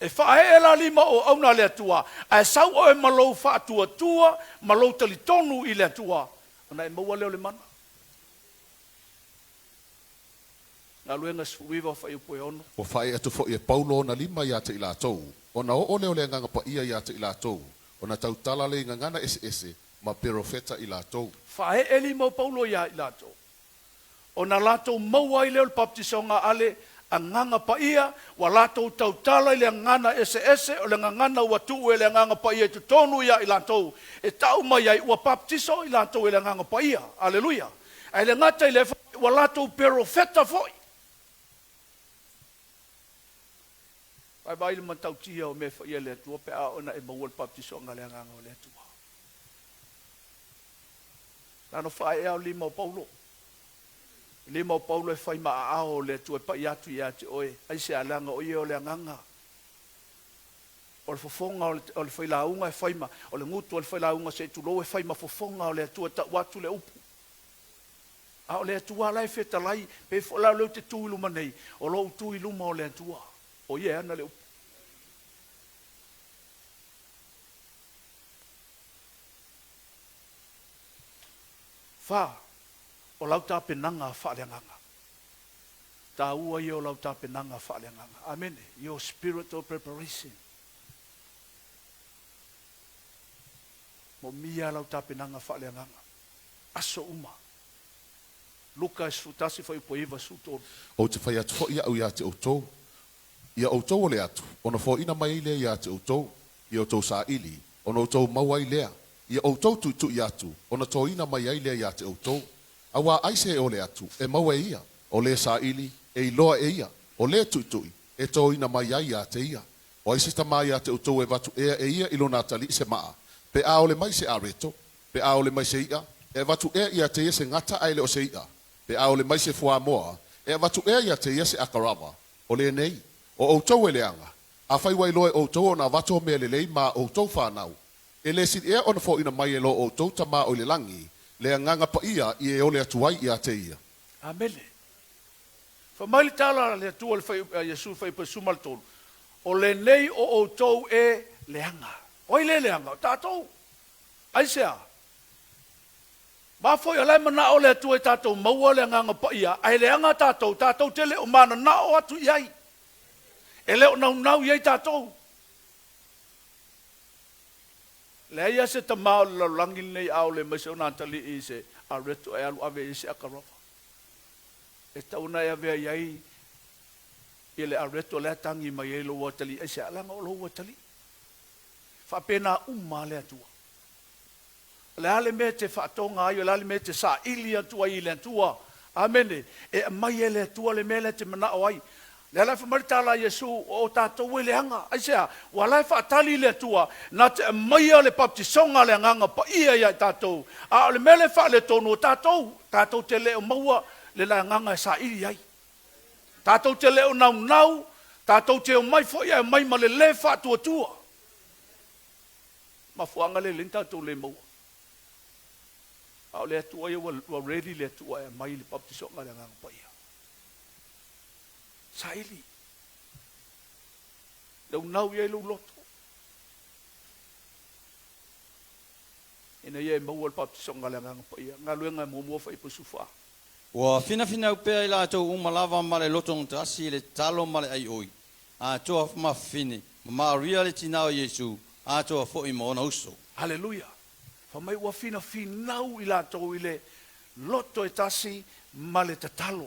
E whae e la lima o auna le atua. Ai sau o e malou whaatua tua. Malou talitonu i le atua. Ana e maua leo le mana. Nga luenga suwiwa whai upo e ono. O whae atu fo i e paulo na lima ia te ila tau. O na o leo le nganga pa ia te ila tau. O na tau tala le ngangana ese ma perofeta i lātou. Whae e lima o paulo ia i lātou. O na lātou maua i leo le baptisonga ale a nganga pa ia, wa lātou tau tala i le ngana ese, o le ngangana ua tuu e le nganga pa ia i tutonu ia i lātou. E tau mai ai ua baptiso i lātou i le nganga pa ia. Halleluiah. Ai le ngata i le wa lātou perofeta foi. Ai vai le matau tia o me whaia le atua pe a ona e maua le baptisonga le nganga o le atua. Nano whae au lima o paulo. Le mo Paulo e fai maao le tu e pa iatu ia te oe. Ai se alanga o ia o le anganga. O le fofonga o le whailaunga e whaima, o le ngutu o le whailaunga se tu lo e whaima fofonga o le atua ta watu le upu. A o le atua lai wheta lai, pe whala leu te tui luma nei, o lo tui luma o le atua. O ie ana le upu. Wha, o lau ta penanga wha le nganga. Ta ua i o lau ta penanga wha le nganga. Amen. Your spirit of preparation. Mo mia lau tapenanga whaaleanganga. Aso uma. Luka e sutasi whai poiva suto. O te whai atu ia au ia te outou. Ia outou o le atu. Ona fo ina mai lea ia te outou. Ia outou sa ili. Ona outou mauai lea. Ia outou tu ia atu. Ona to ina mai ai lea ia te outou. Awa aise o le atu. E maua ia. O le sa ili. E iloa e ia. O le tu. E to ina mai ai ia te ia. O aise tamai ia te outou e vatu e ia ilona tali se maa. Pe a ole mai se areto, pe a ole mai se ia, e watu e ia te ia se ngata aile o se ia, pe a ole mai se fua moa, e watu e ia te ia se akarawa, o le nei, o outou e leanga, a whai wai loe outou o na wato me le lei ma outou whanau, e le sit ea ona fo ina mai e lo outou tama o le langi, le nganga pa ia i e ole atuai ia te ia. Amele. Whamaili tala le atua le whai Yesu whai pa sumaltonu, o le nei o outou e leanga. Oi le leanga, tātou. Aisea. Ma foi alai mana o le tu e tātou maua le nganga pa ia. Ai leanga tātou, tātou te leo mana na o atu iai. E leo nau iai tātou. Le ia se ta mao le langi nei au le maise o nantali i se a reto e alu ave i se akarofa. E tauna e avea iai i le a reto le tangi mai e lo watali. E se alanga o lo watali. Whapena le atua. Le ale me te whaatonga ai, le ale me te sa ili atua i le atua. Amene. E mai e le atua le mele te manao ai. Le ale whamaritala Yesu o tātou e le anga. Aisea, walai whaatali le atua, na te mai e le baptisonga le anganga pa ia ia tātou. A le mele wha le tonu o tātou. Tātou te leo maua le la anganga e sa ili ai. Tātou te leo nau. Tātou te o mai fo ia mai ma le le whaatua tua. Ma fuanga le lenta to le mo. Au le atua ia wa ready le atua e mai le baptisonga le ngang pa ia. Saili. Lau nau ia lau loto. Ina ia e mau le baptisonga le ngang pa ia. Ngā luenga mo mua whai pasufa. Wa fina upea ila tau umalava ma le loto ngtasi le talo ma le ai oi. A toa ma fini. Ma ria le tinao Yesu. Ato fo i mo na uso. Halleluiah. Fa mai wa fina finau i latou i le loto e tasi ma le tatalo.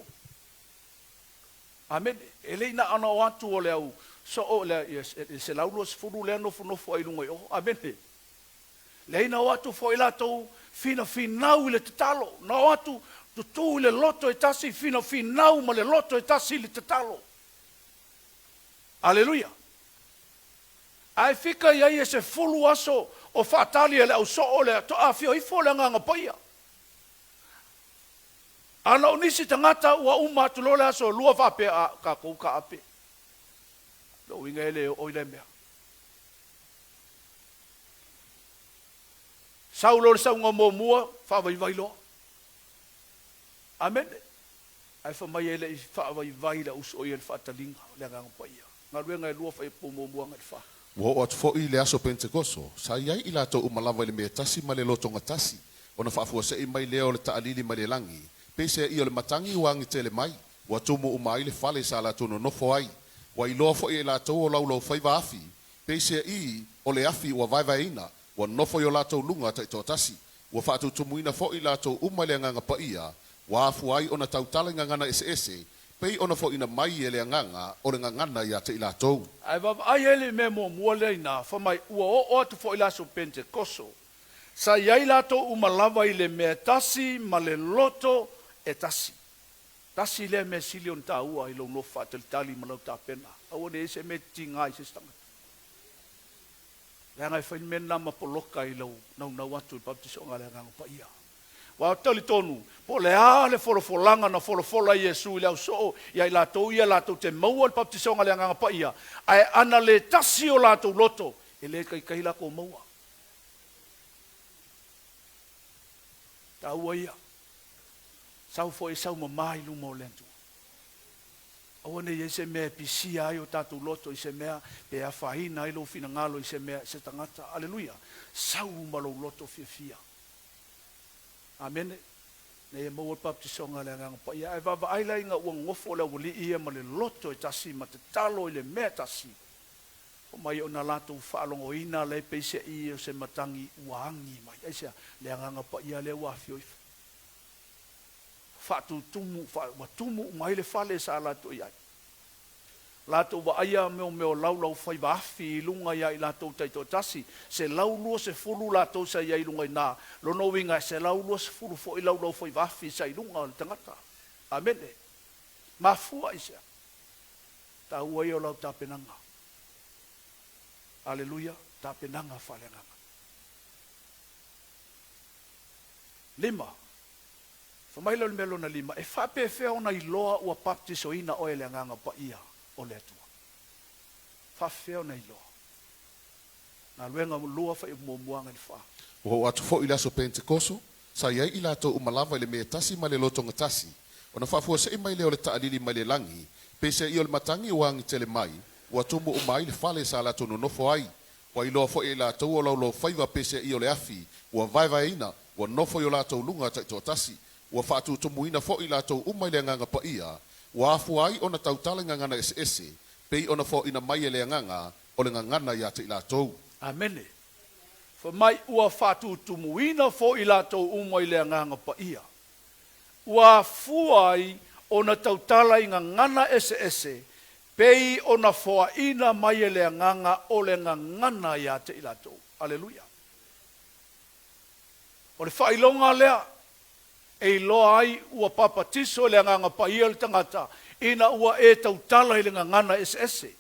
Amen. E leina ana o atu o le au. So o le se laulo se furu le nofo ai lunga i o. Amen. Leina o atu fo i latou fina finau i le tatalo. Na o atu tutu i le loto e tasi fina finau ma le loto e tasi i le tatalo. Halleluiah. Ai fika iai e se fulu aso o whaatali e le au so o le to awhio i fo le nganga paia. Ana o nisi tangata ua umatu lo le aso lua whape a ka kou ka ape. Lo inga ele o ile mea. Sau lo le sau ngā mua whawai loa. Amen. Ai whamai ele i whawai le uso i le whaatalinga le nganga paia. Ngā ruenga e lua whai mua ngai wha. Wo o atu fo i le aso Pentekoso, sa iai i lato umalawa le mea tasi ma le loto ngatasi, o na whaafua se i mai leo le taalili ma le langi, pese i o le matangi wangi tele mai, wa tumu umai le fale sa lato no nofo ai, wa i loa fo i lato o laulau whaiva afi, pese i o le afi wa vaiva ina, wa nofo i o lato lunga ta i tō tasi, wa whaatu tumuina fo i lato umale nganga pa ia, wa afu ai o na tautala ngangana ese, pei ona fo ina mai ele nganga o le ngangana ia te ilatou. Ai vava ai ele me mo muale ina fa mai ua o atu fo ilaso Pentekoso. Sa iai lato umalava i le mea tasi ma le loto e tasi. Tasi le me silion ta ua i lo nofa tali ma lau ta pena. Aua ne ese me tinga i se stanga. Le ngai whain mena ma poloka i lau nau atu i baptisonga le nganga pa ia. Wa tali tonu. Po le ale folofolanga na folofola Yesu le au so ia la to te maua le baptisonga le nganga pa ia. Ai ana le tasi o la to loto. Ele kai la ko maua. Taua ia. Sau fo e sau mamai lu mo lentu. Awane ye se mea pisi ai o tatu loto i se mea pe a whaina i lo fina ngalo i se mea se tangata. Halleluiah. Sau malo loto fia. Amen. Ne e maua baptisonga le ngang pa ia. E vava aila inga ua ngofo le wali ia ma le loto i tasi ma te talo i le mea tasi. O mai o na lato whaalongo ina le peise i o se matangi uangi mai. Eisa le ngang pa ia le wafio ifa. Tumu mai le fale sa lato ia. Lato wa aya meo lau fai wafi lunga ia i lato taito tasi. Se lau lua se fulu lato sa ia i lunga ina. Lono winga se lau lua se fulu fo i lau fai wafi sa i lunga o tangata. Amen. Mafua isa. Ta ua ia lau tapenanga. Halleluiah. Tapenanga fale nganga. 5. Famaila le melo na 5. E whape fea ona i loa ua baptiso ina o ele nganga pa ia o le atua. Whape ona i loa. Nā luenga lua whai muamuanga ni wha. O atu fo ila so Pentekoso, sa iai ila to umalava le mea tasi ma le lotonga tasi. Ona whafua se mai leo le taalili mai le langi, pese i o le matangi wangi tele mai, ua tumu umai le fale sa la tono nofo ai. Wa iloa fo ila to o laulo whaiva pese i o le afi, ua vai ina, ua nofo i o la to lunga taito tasi. Ua whaatu tumuina fo i latou umai le nganga pa ia, ua afu ai ona tautale ngangana ese, pei ona fo ina mai le nganga, o le ngangana ia te i latou. Amene. Fa mai ua whaatu tumuina fo i latou umai le nganga pa ia. Ua afu ai ona tautala i ngangana ese, pei ona fo ina mai le nganga o le ngangana ia te i latou. Halleluiah. O le whailonga lea, e loa ai ua papatiso le nganga pa ia le tangata, ina ua e tautala i le ngangana ese.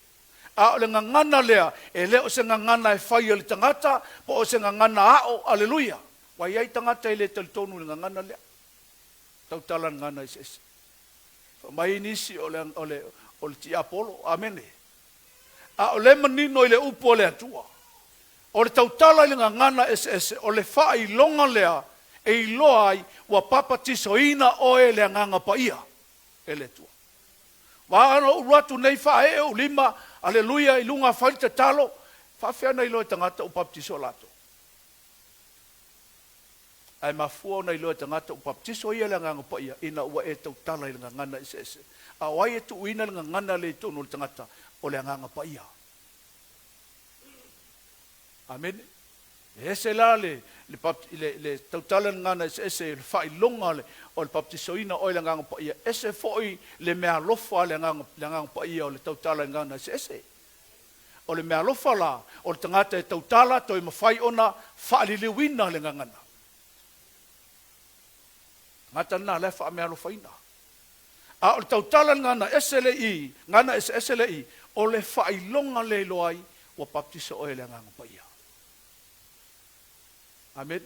A o le ngangana lea, e leo se ngangana e whai le tangata, po o se ngangana ao, halleluiah. Wai ai tangata i le talitonu le ngangana lea. Tautala le ngangana ese. Mai nisi o le ti apolo, amene. A o le manino i le upo le atua. O le tautala i le ngangana ese, o le whai longa lea, e loa ai ua papatiso ina o e le nganga pa ia. E le tua. Wa ano uruatu nei wha e o 5, halleluiah, i lunga whaita talo, whawhiana i loa tangata o papatiso lato. Ai mafua na i loa tangata o papatiso ia le nganga pa ia, ina ua e tautala i le ngangana ese. A wai e tu uina le ngangana le tono le tangata o le nganga pa ia. Amen. Ese la le tautala ngana ese fai longa le o le baptisoina o le nganga pa ia. Ese foi le mea lofa le nganga pa ia o le tautala ngana ese. O le mea lofa la o le tangata e tautala toi mawhai ona whaaliliwina le ngangana. Ngata na le wha mea lofa ina. A o le tautala ngana ese le i, o le fai longa le loai o baptiso o le nganga pa ia. Amen.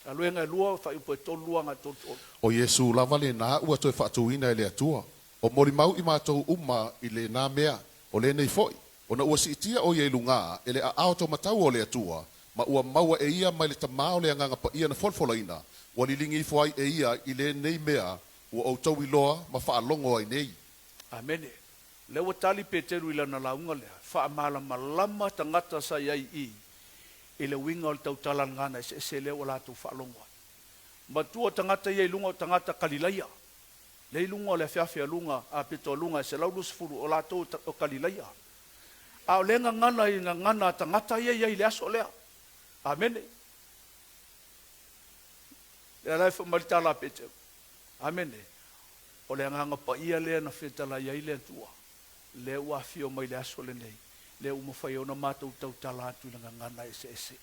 Aluenga lua fa upo tolu luanga tolu. O Yesu lava le na ua toi whaatuina i le atua. O mori mau i mātou uma i le nā mea, o le nei foi. O na ua si itia o ye lunga, ele a auto matau o le atua, ma ua maua e ia mai le tamao le anganga pa ia na folfola ina, ua lilingi i fuai e ia i le nei mea, ua o tau i loa, ma wha alongo ai nei. Amen. Le ua tali peteru ila na launga lea, wha amala malama tangata sa iai i. Ele winga o le tautala ngana ese leo la tu whaalongo. Ma tua tangata iei lunga o tangata Kalilaia. Lei lunga o le fiafia lunga, a pito lunga, se lau lusfuru o la tu o Kalilaia. A o lenga ngana i ngana tangata iei le aso lea. Amen. Le alai marita la pete. Amen. O le nganga pa ia lea na fetala iei le tua. Le ua fio mai le aso le nei. Le umawhai o na mātou tautala atu i le ngangana ese.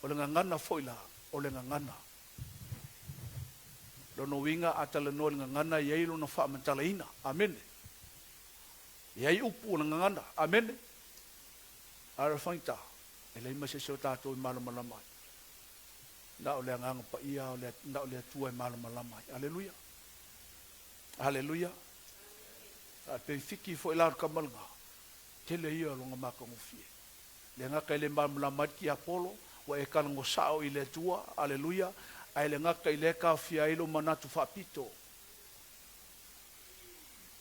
O le ngangana foila, o le ngangana. Lono winga atala no le ngangana iei lo na whaamantala ina. Amen. Iei upu o le ngangana. Amen. Ara whaita. E leima se seo tātou i malamalama. na o le nganga pa ia o le na o le tua e malama lama. Halleluiah. Halleluiah. A pe fiki fo ila ka malanga. Tele ia lo ngama ka ngofie. Le ngaka ile malama lama ki Apollo wa e kana ngo sao ile tua. Halleluiah. Ai le ngaka ile ka fia ilo manatu fapito.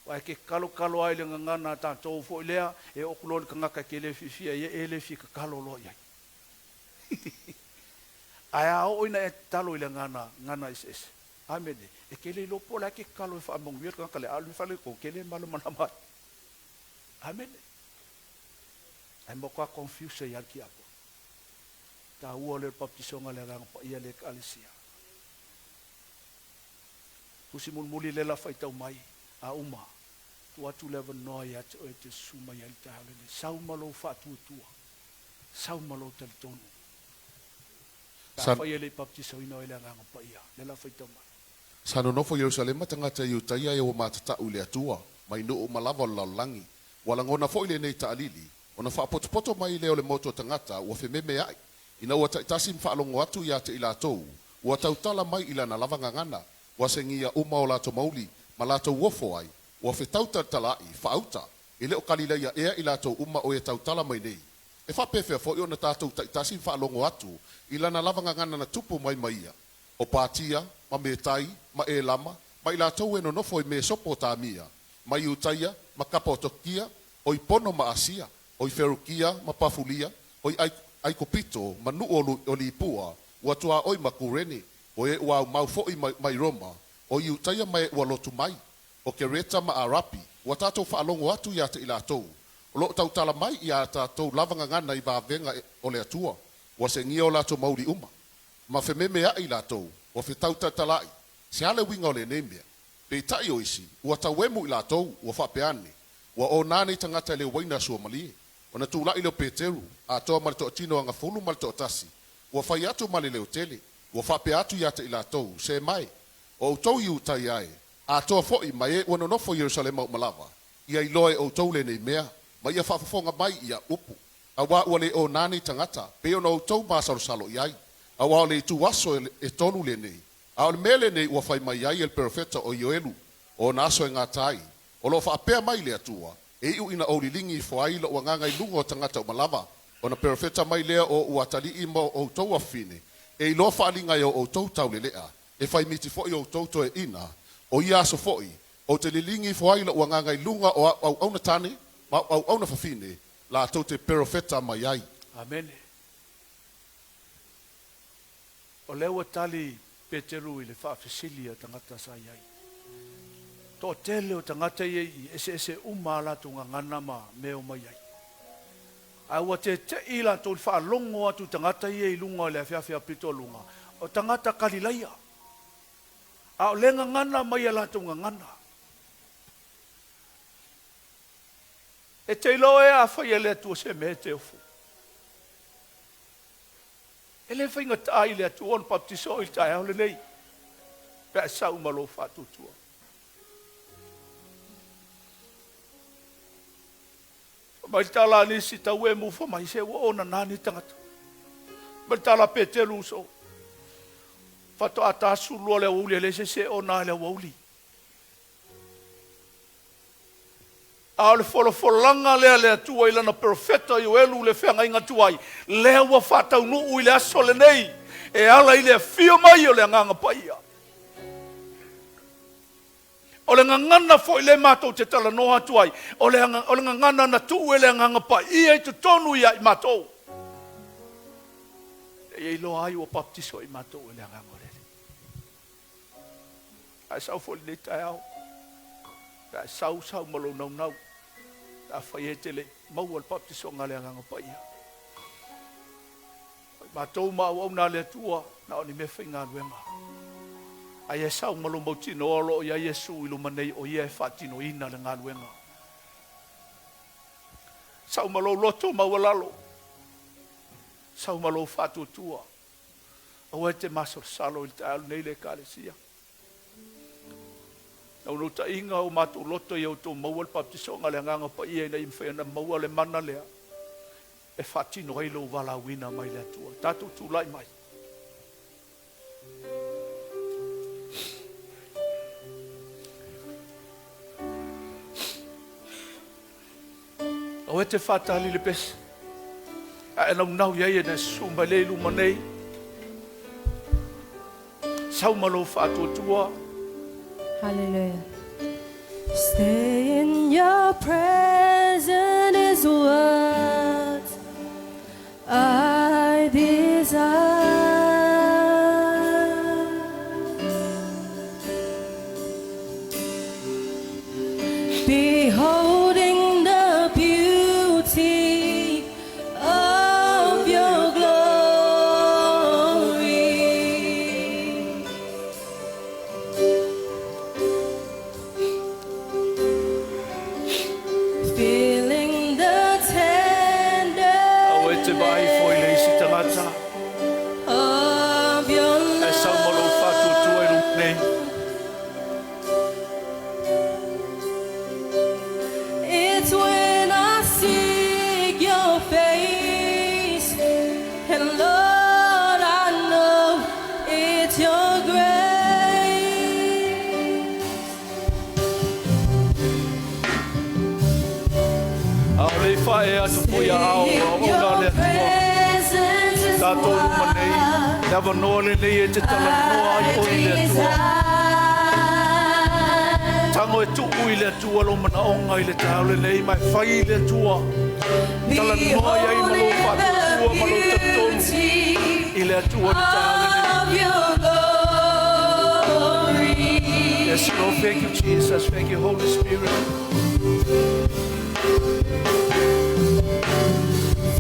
Wa ke kalo ai le ngana ta to fo ilea e o kulon ka ngaka ke le fifia ye ele fi ka kalo lo ia. Ai o ina e talo ile ngana is. Amen. E ke le lopo la ke kalo fa mong wir ka le alu fa le ko ke le malo manama. Amen. Ai mo ka confuse ya ki apo. Ta u le baptisonga le rang pa ia le kalesia. Kusi muli le la fa tau mai a uma. Tua tu leva noi at o te suma ya ta le sau malo fa tua. Sau malo te tonu. Ta fa ia le baptisonga ile rang pa ia. Le la fa tau mai. Sano nofo Yerusalema tangata Iutaia e o matata ule atua, mai no o malava la langi. Wala ngona fo ile nei taalili, ona fa poto mai le ole moto tangata ua fememe ai. Ina ua taitasi mfaalongo atu ia te ila tou, ua tautala mai ila na lava ngangana, ua sengia uma o lato mauli, ma lato uofo ai, ua fetauta talai, faauta, ile o kalila ia ea ila tou uma o e tautala mai nei. E fa pefe fo i ona tatou taitasi mfaalongo atu, ila na lava ngangana na tupu mai maia. O patia, ma me tai, ma e lama, ma ila tau e no nofo i me sopo ta mia, ma i utaia, ma kapa o tokia, o i pono ma asia, o i ferukia, ma pafulia, o i aikopito, ma nu o li pua, ua tua oi ma kureni, o e ua mau fo i mai Roma, o i utaia ma e ua lotu mai, o ke reta ma arapi, ua tatou whaalongo atu ia te ila tau, o lo tau tala mai ia tatou lavanga ngana i vavenga o le atua, ua se ngia o lato mauri uma, ma fememe ai latou, o fetauta talai, se ale winga o le nemea, pe tai o isi, ua tauemu i latou, ua whapeane, ua o nane tangata le waina sua malie, o na tūla ilo Peteru, a toa malito atino anga fulu malito atasi, ua whai atu mali leo tele, ua whape atu iata i latou, se mai, o utou i utai ai, a toa foi mai e ua nonofo Yerusalema o malava, ia iloe o utou le nemea, ma ia whafafonga mai ia upu, a wa ua le o nane tangata, pe o na utou masarosalo iai, a wa le tu aso e tonu le nei. A o le mele nei ua fai mai ai el perfeta o Ioelu, o na aso e ngatai, o lo fa apea mai le atua, e iu ina o lilingi i foai lo wanganga i lungo o tangata o malava, o na perfeta mai lea o uatali ima o tau afine, e i lo fa alinga i o tau tau le lea, e fai miti foi o tau to e ina, o ia aso foi, o te lilingi i foai lo wanganga i lunga o au na tane, ma au na fafine, la tau te perfeta mai ai. Amen. O lewa tali Peteru i le whaafesilia tangata sa iai. Tō tele o tangata iei ese umala tunga ngana ma meo mai iai. Aua te ila tō wha longo atu tangata iei lunga le Fitiafiafi lunga. O tangata Kalilaia. A o lenga ngana mai ala tunga ngana. E te ilo e a whai ele atu se me te ufu. Ele whainga tai le atu on baptiso i tai au le nei. Pea sau malo whatu tua. Mai tala nisi tau e mufa mai se wa ona nani tangata. Mai tala Peteru so. Fato atasu lua le wauli le se ona le wauli. A le fololanga le atua i lana profeta Ioelu le whenga inga tuai. Le wa whatau nuu i le aso le nei. E ala i le fio mai o le nganga paia. O le ngangana fo i le matou te tala noa tuai. O le ngangana na tuu e le nganga paia i te tonu ia i matou. E ilo ai o baptiso i matou e le nganga le. Ai sau fo le tai au. Ai sau malo nau. A whaietele, mau al baptiso ngale anganga paia. Matou mau au na le tua, na o ni me whainga nuenga. Ai e sau malo mautino olo ia Yesu ilu manei o ia e whatino ina le ngā nuenga. Sau malo loto mau alalo. Sau malo whatu tua. O e te masor salo il te alu nei le kālesia. Nau no ta inga o matu loto i au tō maua le baptiso ngale anganga pa ia ina imwhena maua le mana lea. E whatino heilo wala wina mai le atua. Tātou tūlai mai. O te whatali le pesi. A nau nau iai e na sumba le ilu manei. Sau malo whātua tua. Hallelujah. Stay in your presence is what I desire. Beholding the beauty of your glory. Feeling the tender Au e te vai foi le isi tangata. of your E love. sau malo whātua tua ilu manei. It's when I seek your face, and Lord, I know it's your grace. Au le whae atu puia au au Your ngā lea tua. presence is Tātou luma nei. what Never noa le nei e te tala noa ai o i lea tua. Tango e tuku i lea tua lo mana onga i le tau le nei. Mai whai i lea tua. Tala noa ai malo whātua tua malo tatonu. I lea tua ni tau le nei. of your glory. Yes, Lord, thank you, Jesus. Thank you, Holy Spirit.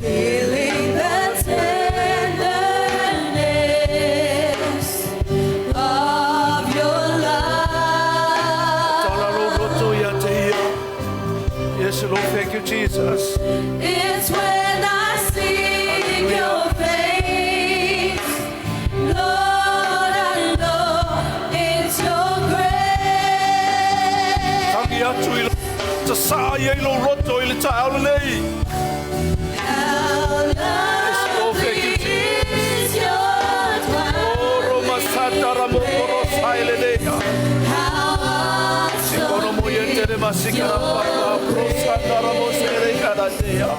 Feeling the tenderness of your love. Tala lo roto ia te ia. Yes, Lord, thank you, Jesus. It's when I seek your face, Lord, I know it's your grace. Tangi atu i lo ta sa ia i lo roto i le tau le nei. How Lord, thank you, lovely is your dwelling. O Roma Santa Ramo Koro Saile Dea. How Sikono mo ia te re masikara papa. Pro Santa Ramo Sere Kada Dea.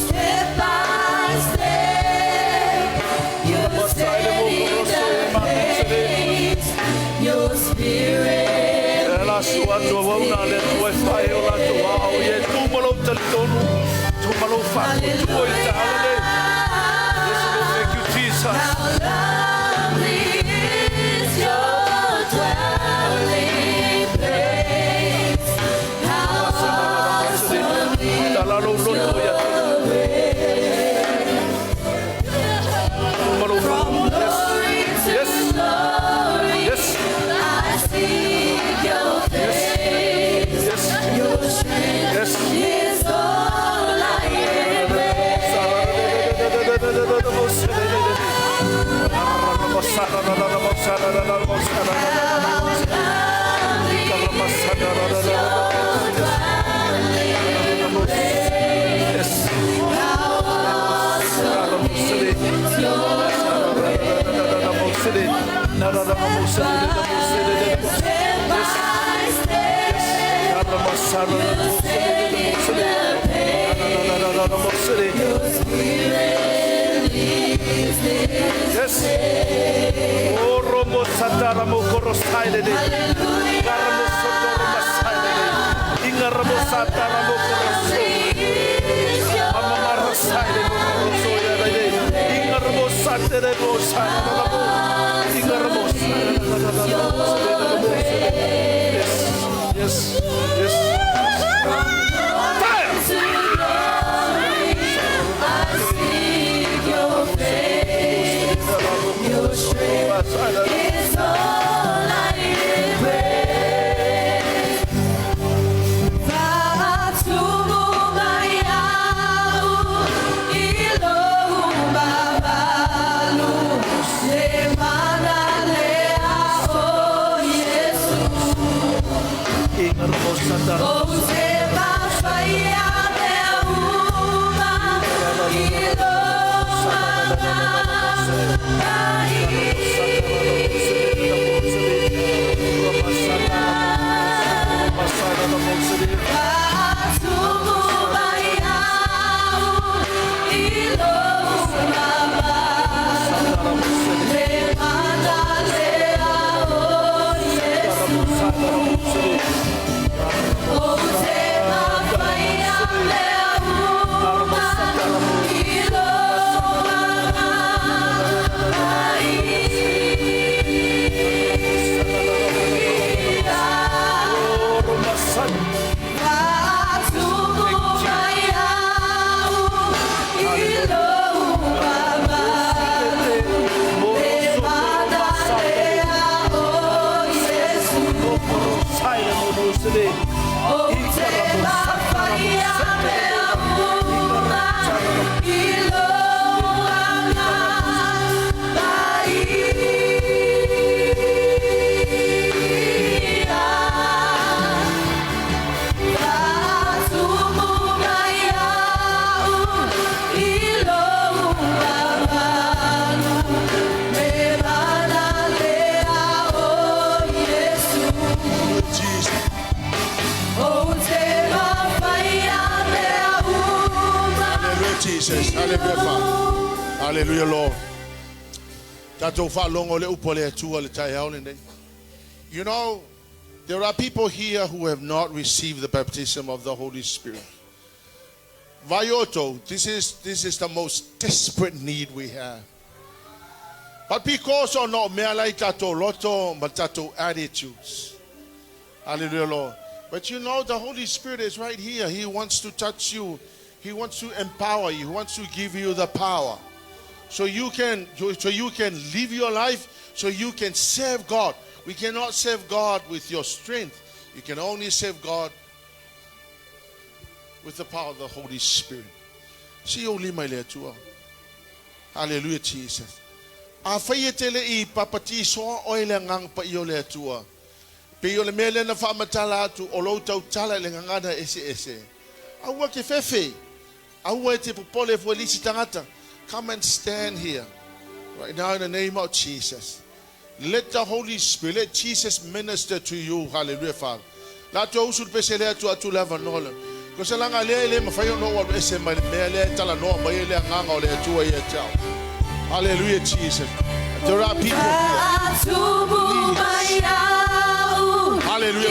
step by step, you're setting the pace. Your spirit E la sua tua wauna le tua whae o la tua au. Ie tūmalo talitonu. Tūmalo whātua tua i te alale. Yes, Lord, thank you, Jesus. how lovely is your dwelling place. How awesome is Tala lo roto ia te. Tūmalo whātua. Yes, glory. yes, I seek your face. yes, Your strength yes. is all I step by step. Yes. Oh, Romo Satara Mokoro Silene. Garamo Sotoro Masilene. Inga Ramo Satara Mokoro Mama Mara Silene Mokoro Soya. Inga Ramo Satara Mokoro Inga Ramo Yes. Yes. Yes. It's all I embrace. Fatumu mayau, ilohu babalu, le mana lea o Yesu. O se mafaya me uma, ilohu Fatumu Jesus. Hallelujah, Father. Hallelujah, Lord. You know, there are people here who have not received the baptism of the Holy Spirit. Vayoto, this is the most desperate need we have. But because of not like tato loto, but tato attitudes. Hallelujah, Lord. But you know, the Holy Spirit is right here. He wants to touch you. He wants to empower you. He wants to give you the power. So you can live your life, so you can serve God. We cannot serve God with your strength. You can only serve God with the power of the Holy Spirit. Hallelujah, Jesus. Afayetele I papati so oile ngang pa iole atua. Pe iole mele na famatala tu olota utala le ngana ese. Awa ke fefe. Awa te popole folisi tangata. Come and stand here right now in the name of Jesus. Let the Holy Spirit, let Jesus minister to you. Hallelujah, Father. La to usul pesele tu atu lava nola. Because langa le mafayo no wa ese mele tala no ma ile nganga ole tu ye tao. Hallelujah, Jesus. There are people here. Hallelujah,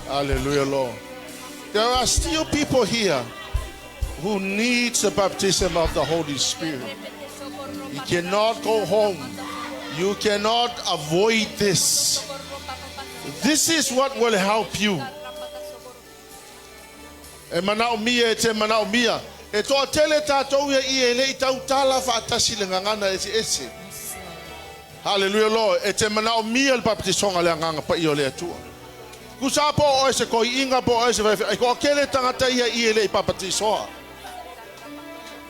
Hallelujah, Lord. There are still people here who need the baptism of the Holy Spirit. You cannot go home. You cannot avoid this. This is what will help you. Hallelujah, Lord. Kusa po o se ko inga po o se e ko kele tangata ia I le papatisoa.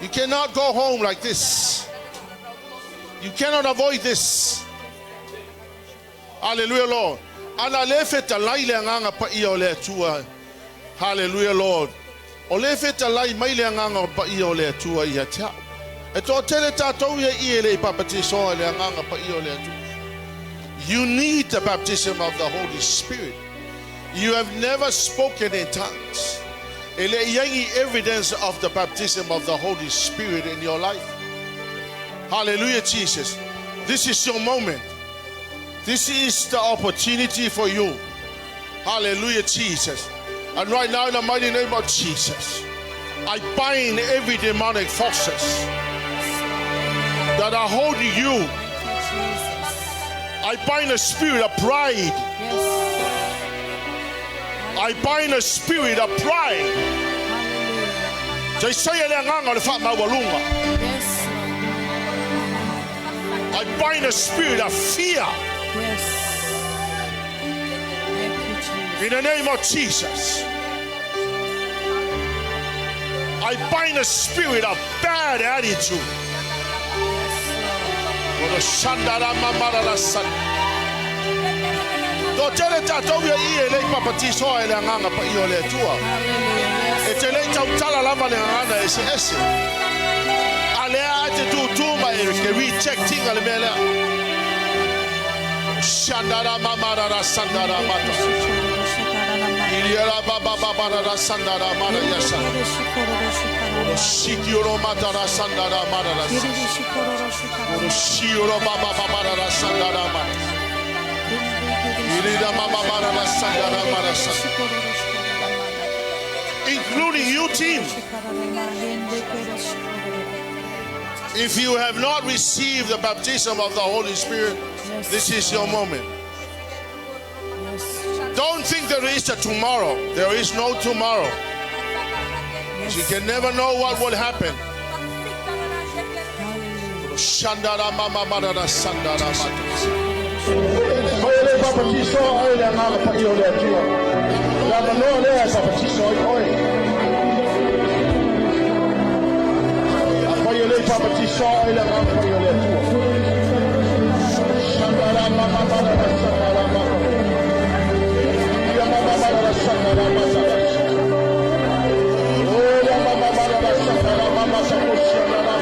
You cannot go home like this. You cannot avoid this. Hallelujah, Lord. Ana le feta lai le nganga pa I o le tua. Hallelujah, Lord. O le feta lai mai le nganga pa I o le tua ia tia. E to tele tatou ia I le papatisoa le nganga pa I o le tua. You need the baptism of the Holy Spirit. You have never spoken in tongues. Ele yangi evidence of the baptism of the Holy Spirit in your life. Hallelujah, Jesus. This is your moment. This is the opportunity for you. Hallelujah, Jesus. And right now, in the mighty name of Jesus, I bind every demonic forces that are holding you. I bind the spirit of pride. I bind the spirit of pride. I bind the spirit of fear. In the name of Jesus. I bind the spirit of bad attitude. Do tele tatou ia I le papatisoa e le nganga pa I o le tua. E te le tau tala lava le ngana ese. Alea te tutuma e ke recheck tinga le mele. Shandara mamara ra sandara mata. Iriera baba baba ra sandara mara yasa. Shikioro mata ra sandara mara ra. Shioro baba baba ra sandara mara. Including you, team. If you have not received the baptism of the Holy Spirit, this is your moment. Don't think there is a tomorrow. There is no tomorrow. You can never know what will happen. Shandara mama mara sandara mata. Oile papatiso oile nganga pa I o le tua. La mano le papatiso oile. Oile papatiso oile nganga pa I o le tua. Shandara mama mara sandara mama. Ya mama mara sandara mama. Oile mama mara sandara mama sandara mama.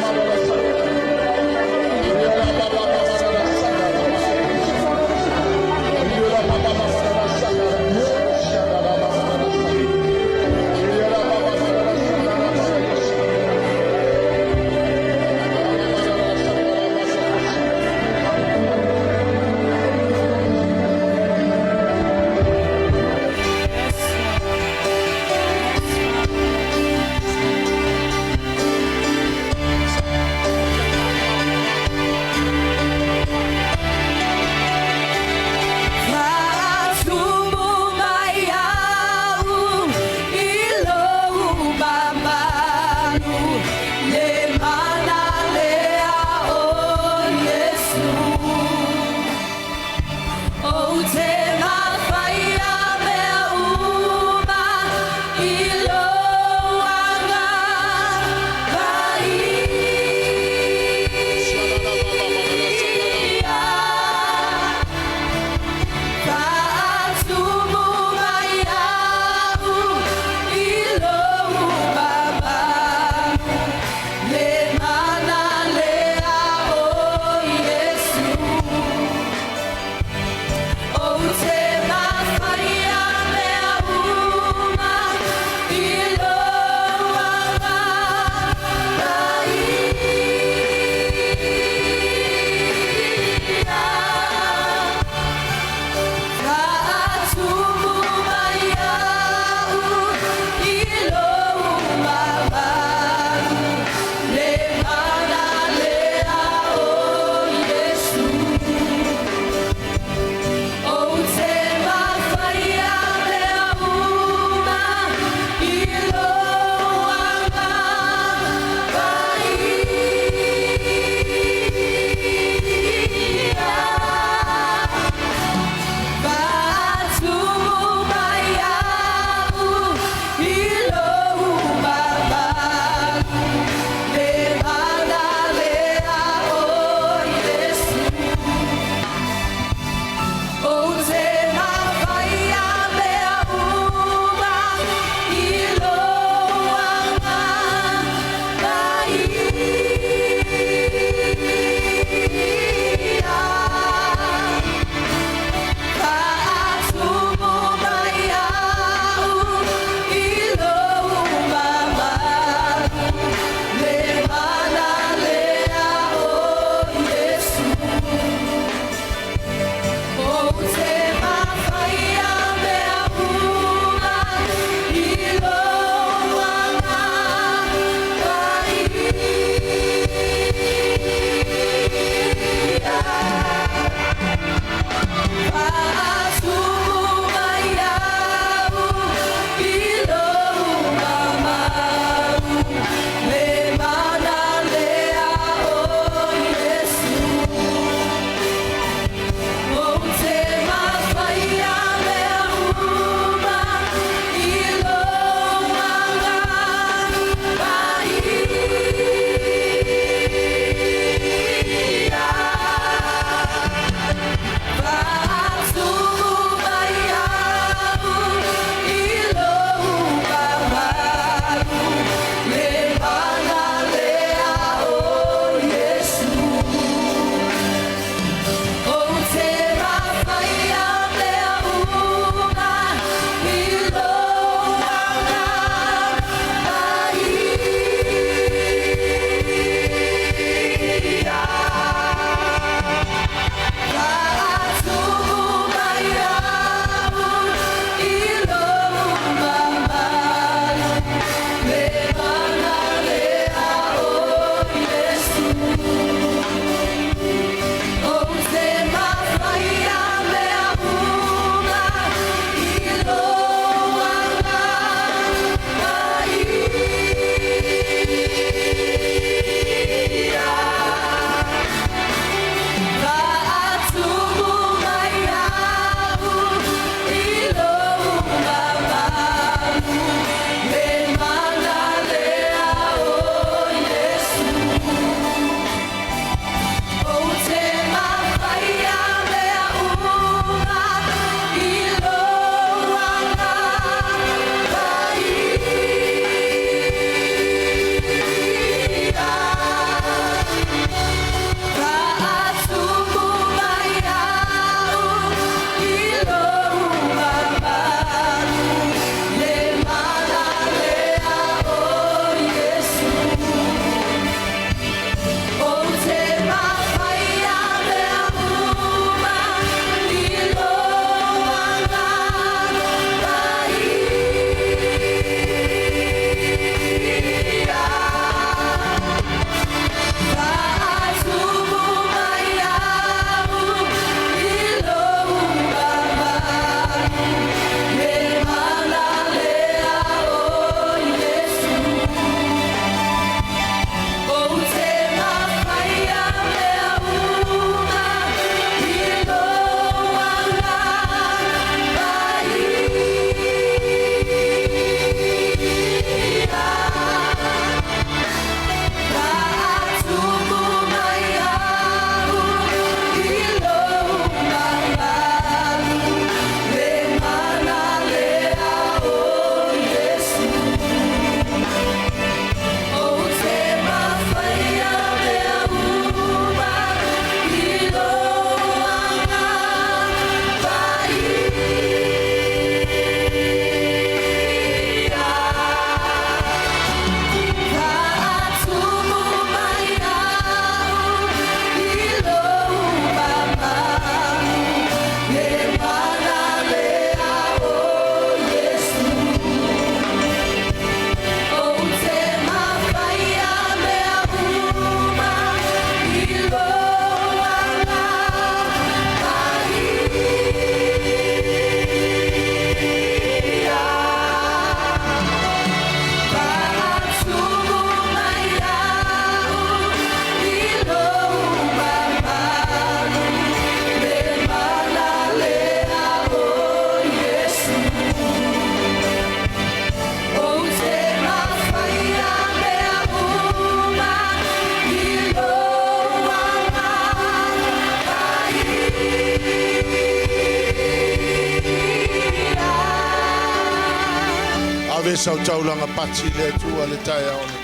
Ave sau taulanga pati le tua le tai aole.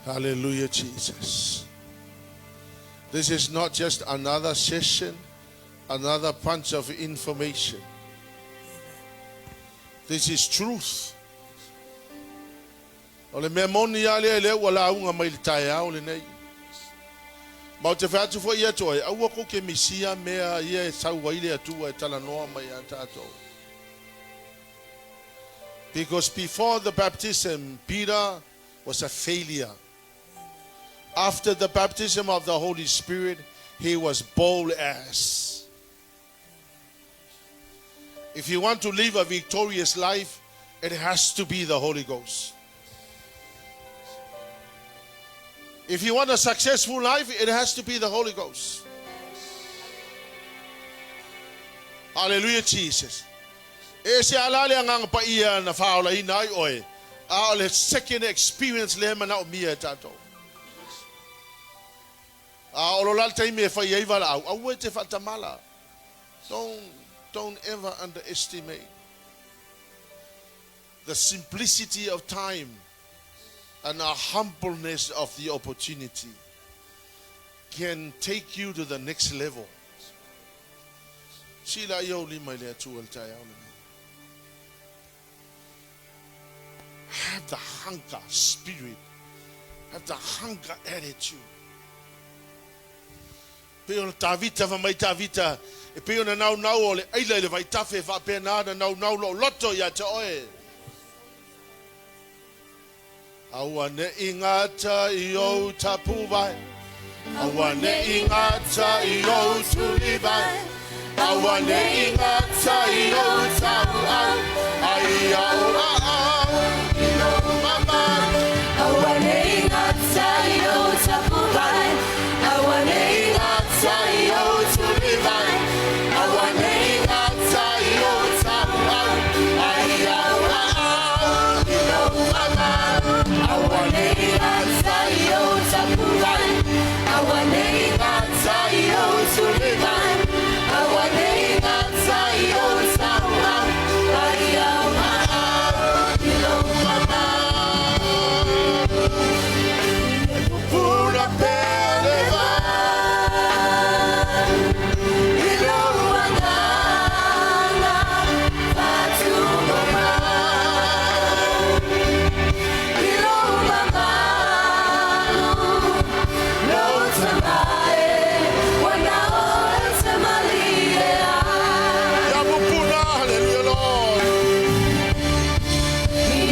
Hallelujah, Jesus. This is not just another session, another punch of information. This is truth. Ole me moni ale le wala unga mai tai aole nei. Ma te whaatu fo ia toi, aua ko ke misia mea ia e sau waile atua e tala noa mai a tātou. Because before the baptism, Peter was a failure. After the baptism of the Holy Spirit, he was bold as. If you want to live a victorious life, it has to be the Holy Ghost. If you want a successful life, it has to be the Holy Ghost. Hallelujah, Jesus. Se alale ngang pa ia na faula ina ai oe. A second experience le mana o mia tato. A ololal taime fa ia iwa au. Au te fatamala. Don't ever underestimate the simplicity of time and our humbleness of the opportunity can take you to the next level. Sila yo lima le tu el tai. Have the hunger spirit. Have the hunger attitude. Peo ta vita va mai ta vita. E peo na nau ole aila le vai tafe va pena na nau lo loto ya te oe. Awane ingata I o tapuwai. Awane ingata I o tulibai. Awane ingata I o tauau. Ai au au ilo mama. Awane ingata I o tapuwai. Awane ingata I o tulibai. Awane ingata I o tauau. Ai au au ilo mama. Awane ingata I o tapuwai. Awane ingata I o tulibai. Awane ingata I o tauau. Ai au au ilo mama. Pura peleva. Ilo wanana fatumama. Ilo mamalu lo tamae wanao tamalia. Yamupuna, hallelujah, Lord.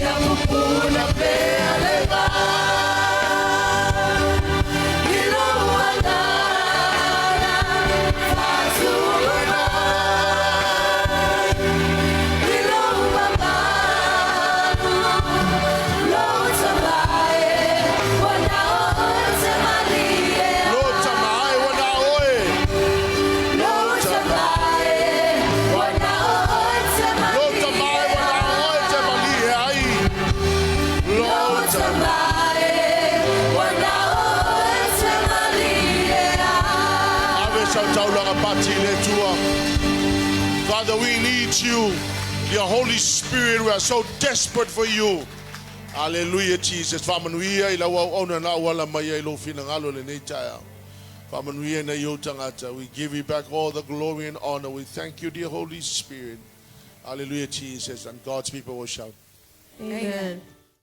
Yamupuna peleva. Ilo wanana fatumama. Ilo mamalu lo tamae wanao tamalia. Lord, tamai wana oe. Lo tamae wanao Lord, tamai tamalia. wana oe te mali e ai. Lord, ave sau taulanga pati le tua. Father, we need you. Your Holy Spirit, we are so desperate for you. Hallelujah, Jesus. Whamanuia I lawa ona na wala mai ai lo fina ngalo le nei taia. Whamanuia na iau tangata. We give you back all the glory and honor. We thank you, dear Holy Spirit. Hallelujah, Jesus. And God's people will shout. Amen.